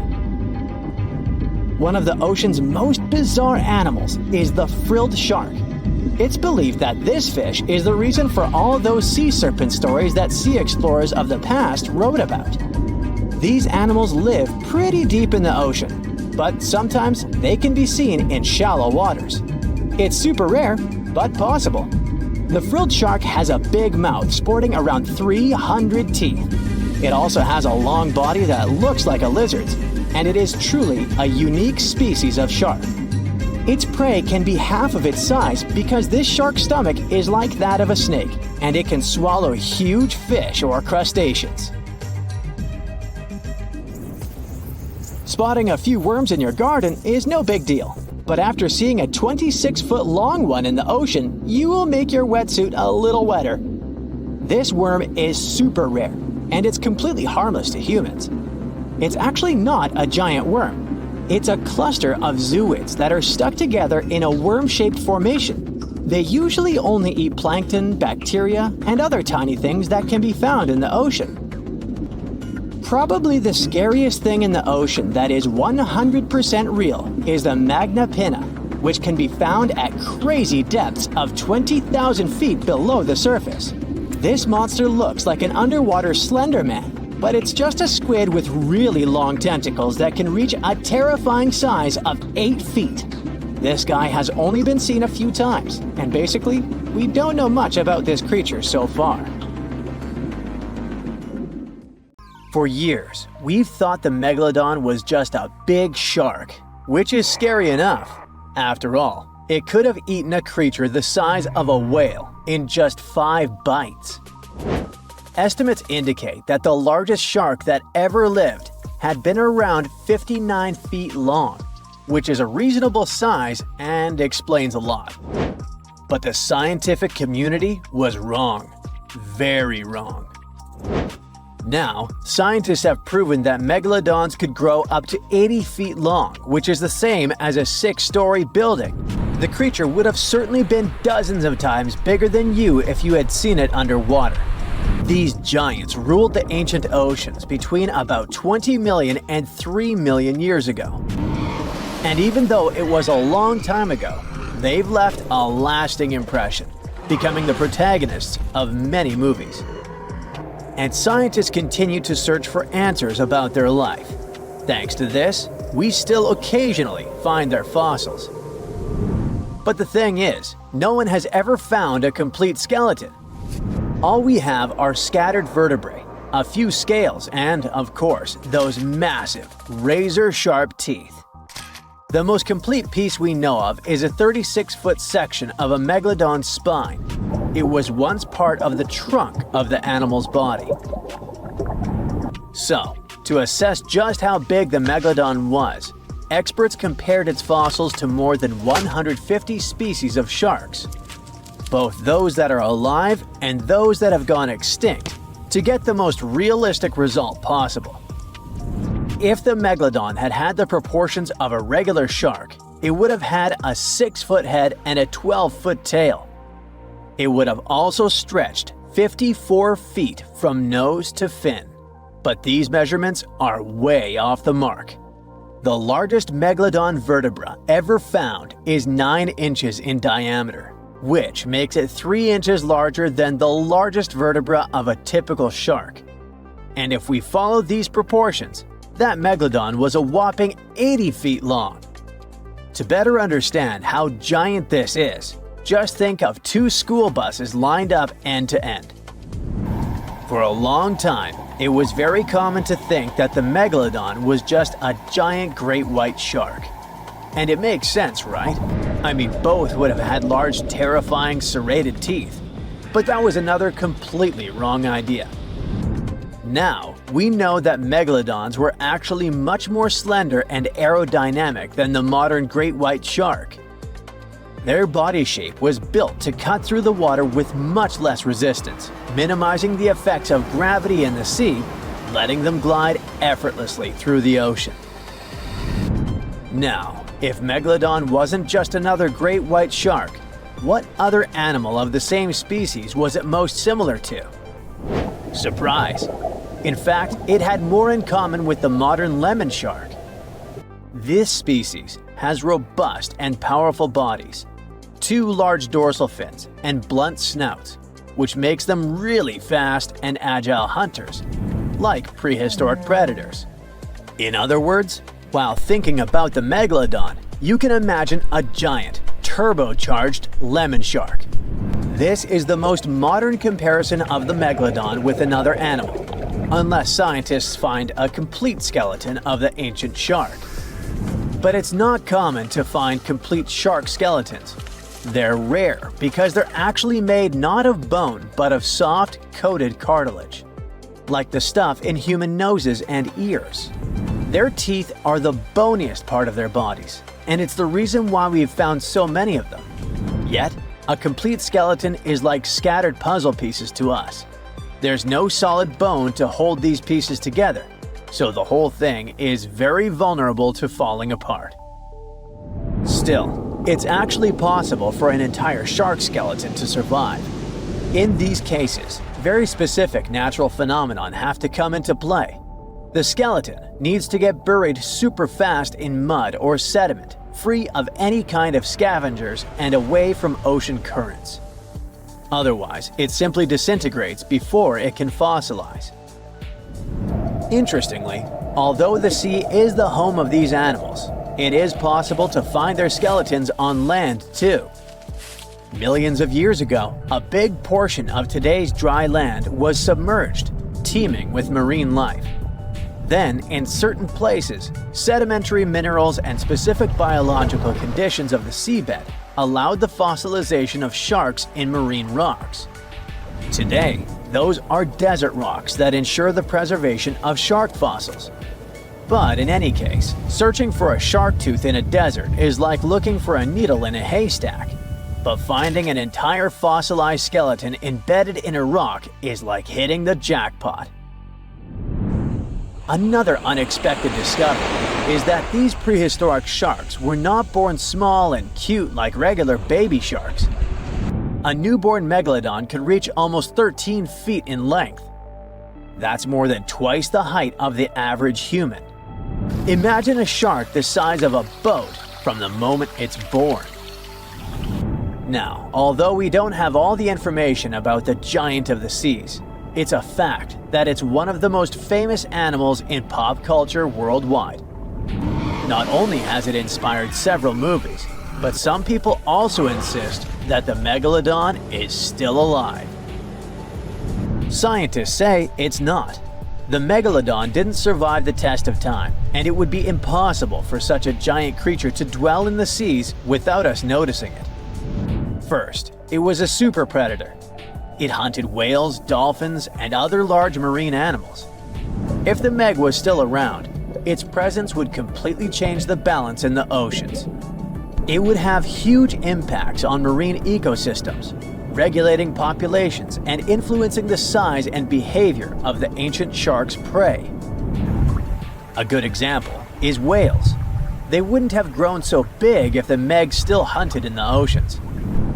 One of the ocean's most bizarre animals is the frilled shark. It's believed that this fish is the reason for all those sea serpent stories that sea explorers of the past wrote about. These animals live pretty deep in the ocean, but sometimes they can be seen in shallow waters. It's super rare, but possible. The frilled shark has a big mouth sporting around 300 teeth. It also has a long body that looks like a lizard's, and it is truly a unique species of shark. Its prey can be half of its size because this shark's stomach is like that of a snake, and it can swallow huge fish or crustaceans. Spotting a few worms in your garden is no big deal, but after seeing a 26-foot long one in the ocean, you will make your wetsuit a little wetter. This worm is super rare, and it's completely harmless to humans. It's actually not a giant worm. It's a cluster of zooids that are stuck together in a worm-shaped formation. They usually only eat plankton, bacteria, and other tiny things that can be found in the ocean. Probably the scariest thing in the ocean that is 100% real is the magna pinna, which can be found at crazy depths of 20,000 feet below the surface. This monster looks like an underwater Slender Man, but it's just a squid with really long tentacles that can reach a terrifying size of 8 feet. This guy has only been seen a few times, and basically, we don't know much about this creature so far. For years, we've thought the Megalodon was just a big shark, which is scary enough. After all, it could have eaten a creature the size of a whale in just 5 bites. Estimates indicate that the largest shark that ever lived had been around 59 feet long, which is a reasonable size and explains a lot. But the scientific community was wrong. Very wrong. Now, scientists have proven that megalodons could grow up to 80 feet long, which is the same as a 6-story building. The creature would have certainly been dozens of times bigger than you if you had seen it underwater. These giants ruled the ancient oceans between about 20 million and 3 million years ago. And even though it was a long time ago, they've left a lasting impression, becoming the protagonists of many movies. And scientists continue to search for answers about their life. Thanks to this, we still occasionally find their fossils. But the thing is, no one has ever found a complete skeleton. All we have are scattered vertebrae, a few scales, and, of course, those massive, razor-sharp teeth. The most complete piece we know of is a 36-foot section of a megalodon's spine. It was once part of the trunk of the animal's body. So, to assess just how big the megalodon was, experts compared its fossils to more than 150 species of sharks, both those that are alive and those that have gone extinct, to get the most realistic result possible. If the megalodon had had the proportions of a regular shark, it would have had a 6-foot head and a 12-foot tail. It would have also stretched 54 feet from nose to fin. But these measurements are way off the mark. The largest megalodon vertebra ever found is 9 inches in diameter, which makes it 3 inches larger than the largest vertebra of a typical shark. And if we follow these proportions, that megalodon was a whopping 80 feet long. To better understand how giant this is, just think of two school buses lined up end to end. For a long time, it was very common to think that the megalodon was just a giant great white shark. And it makes sense, right? I mean, both would have had large, terrifying, serrated teeth. But that was another completely wrong idea. Now, we know that megalodons were actually much more slender and aerodynamic than the modern great white shark. Their body shape was built to cut through the water with much less resistance, minimizing the effects of gravity in the sea, letting them glide effortlessly through the ocean. Now, if Megalodon wasn't just another great white shark, what other animal of the same species was it most similar to? Surprise! In fact, it had more in common with the modern lemon shark. This species has robust and powerful bodies, two large dorsal fins, and blunt snouts, which makes them really fast and agile hunters, like prehistoric predators. In other words, while thinking about the megalodon, you can imagine a giant, turbocharged lemon shark. This is the most modern comparison of the megalodon with another animal, unless scientists find a complete skeleton of the ancient shark. But it's not common to find complete shark skeletons. They're rare because they're actually made not of bone but of soft, coated cartilage, like the stuff in human noses and ears. Their teeth are the boniest part of their bodies, and it's the reason why we've found so many of them. Yet, a complete skeleton is like scattered puzzle pieces to us. There's no solid bone to hold these pieces together, so the whole thing is very vulnerable to falling apart. Still, it's actually possible for an entire shark skeleton to survive. In these cases, very specific natural phenomena have to come into play. The skeleton needs to get buried super fast in mud or sediment, free of any kind of scavengers and away from ocean currents. Otherwise, it simply disintegrates before it can fossilize. Interestingly, although the sea is the home of these animals, it is possible to find their skeletons on land too. Millions of years ago, a big portion of today's dry land was submerged, teeming with marine life. Then, in certain places, sedimentary minerals and specific biological conditions of the seabed allowed the fossilization of sharks in marine rocks. Today, those are desert rocks that ensure the preservation of shark fossils. But in any case, searching for a shark tooth in a desert is like looking for a needle in a haystack. But finding an entire fossilized skeleton embedded in a rock is like hitting the jackpot. Another unexpected discovery is that these prehistoric sharks were not born small and cute like regular baby sharks. A newborn megalodon could reach almost 13 feet in length. That's more than twice the height of the average human. Imagine a shark the size of a boat from the moment it's born. Now, although we don't have all the information about the giant of the seas, it's a fact that it's one of the most famous animals in pop culture worldwide. Not only has it inspired several movies, but some people also insist that the megalodon is still alive. Scientists say it's not. The megalodon didn't survive the test of time, and it would be impossible for such a giant creature to dwell in the seas without us noticing it. First, it was a super predator. It hunted whales, dolphins, and other large marine animals. If the Meg was still around, its presence would completely change the balance in the oceans. It would have huge impacts on marine ecosystems, regulating populations and influencing the size and behavior of the ancient shark's prey. A good example is whales. They wouldn't have grown so big if the Meg still hunted in the oceans.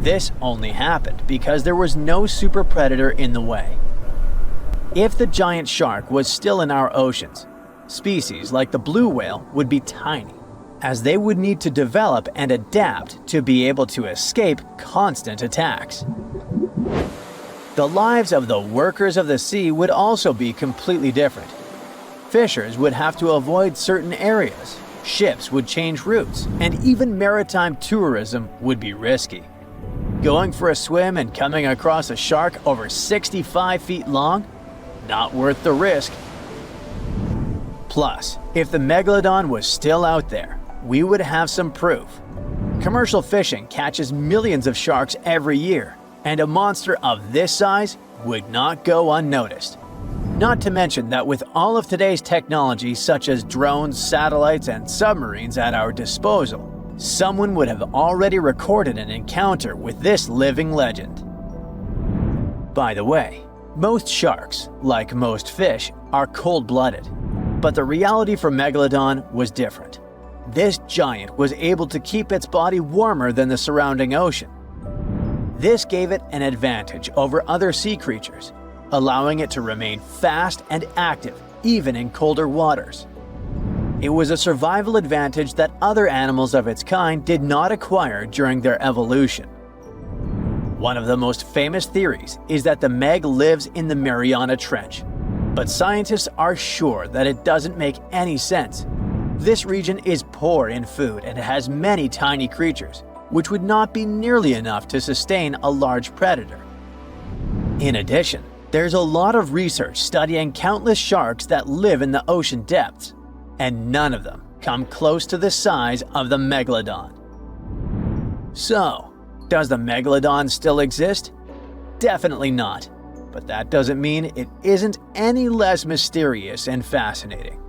This only happened because there was no super predator in the way. If the giant shark was still in our oceans, species like the blue whale would be tiny, as they would need to develop and adapt to be able to escape constant attacks. The lives of the workers of the sea would also be completely different. Fishers would have to avoid certain areas, ships would change routes, and even maritime tourism would be risky. Going for a swim and coming across a shark over 65 feet long? Not worth the risk. Plus, if the Megalodon was still out there, we would have some proof. Commercial fishing catches millions of sharks every year, and a monster of this size would not go unnoticed. Not to mention that with all of today's technology such as drones, satellites, and submarines at our disposal, someone would have already recorded an encounter with this living legend. By the way, most sharks, like most fish, are cold-blooded. But the reality for Megalodon was different. This giant was able to keep its body warmer than the surrounding ocean. This gave it an advantage over other sea creatures, allowing it to remain fast and active even in colder waters. It was a survival advantage that other animals of its kind did not acquire during their evolution. One of the most famous theories is that the Meg lives in the Mariana Trench, but scientists are sure that it doesn't make any sense. This region is poor in food and has many tiny creatures, which would not be nearly enough to sustain a large predator. In addition, there's a lot of research studying countless sharks that live in the ocean depths, and none of them come close to the size of the Megalodon. So, does the Megalodon still exist? Definitely not, but that doesn't mean it isn't any less mysterious and fascinating.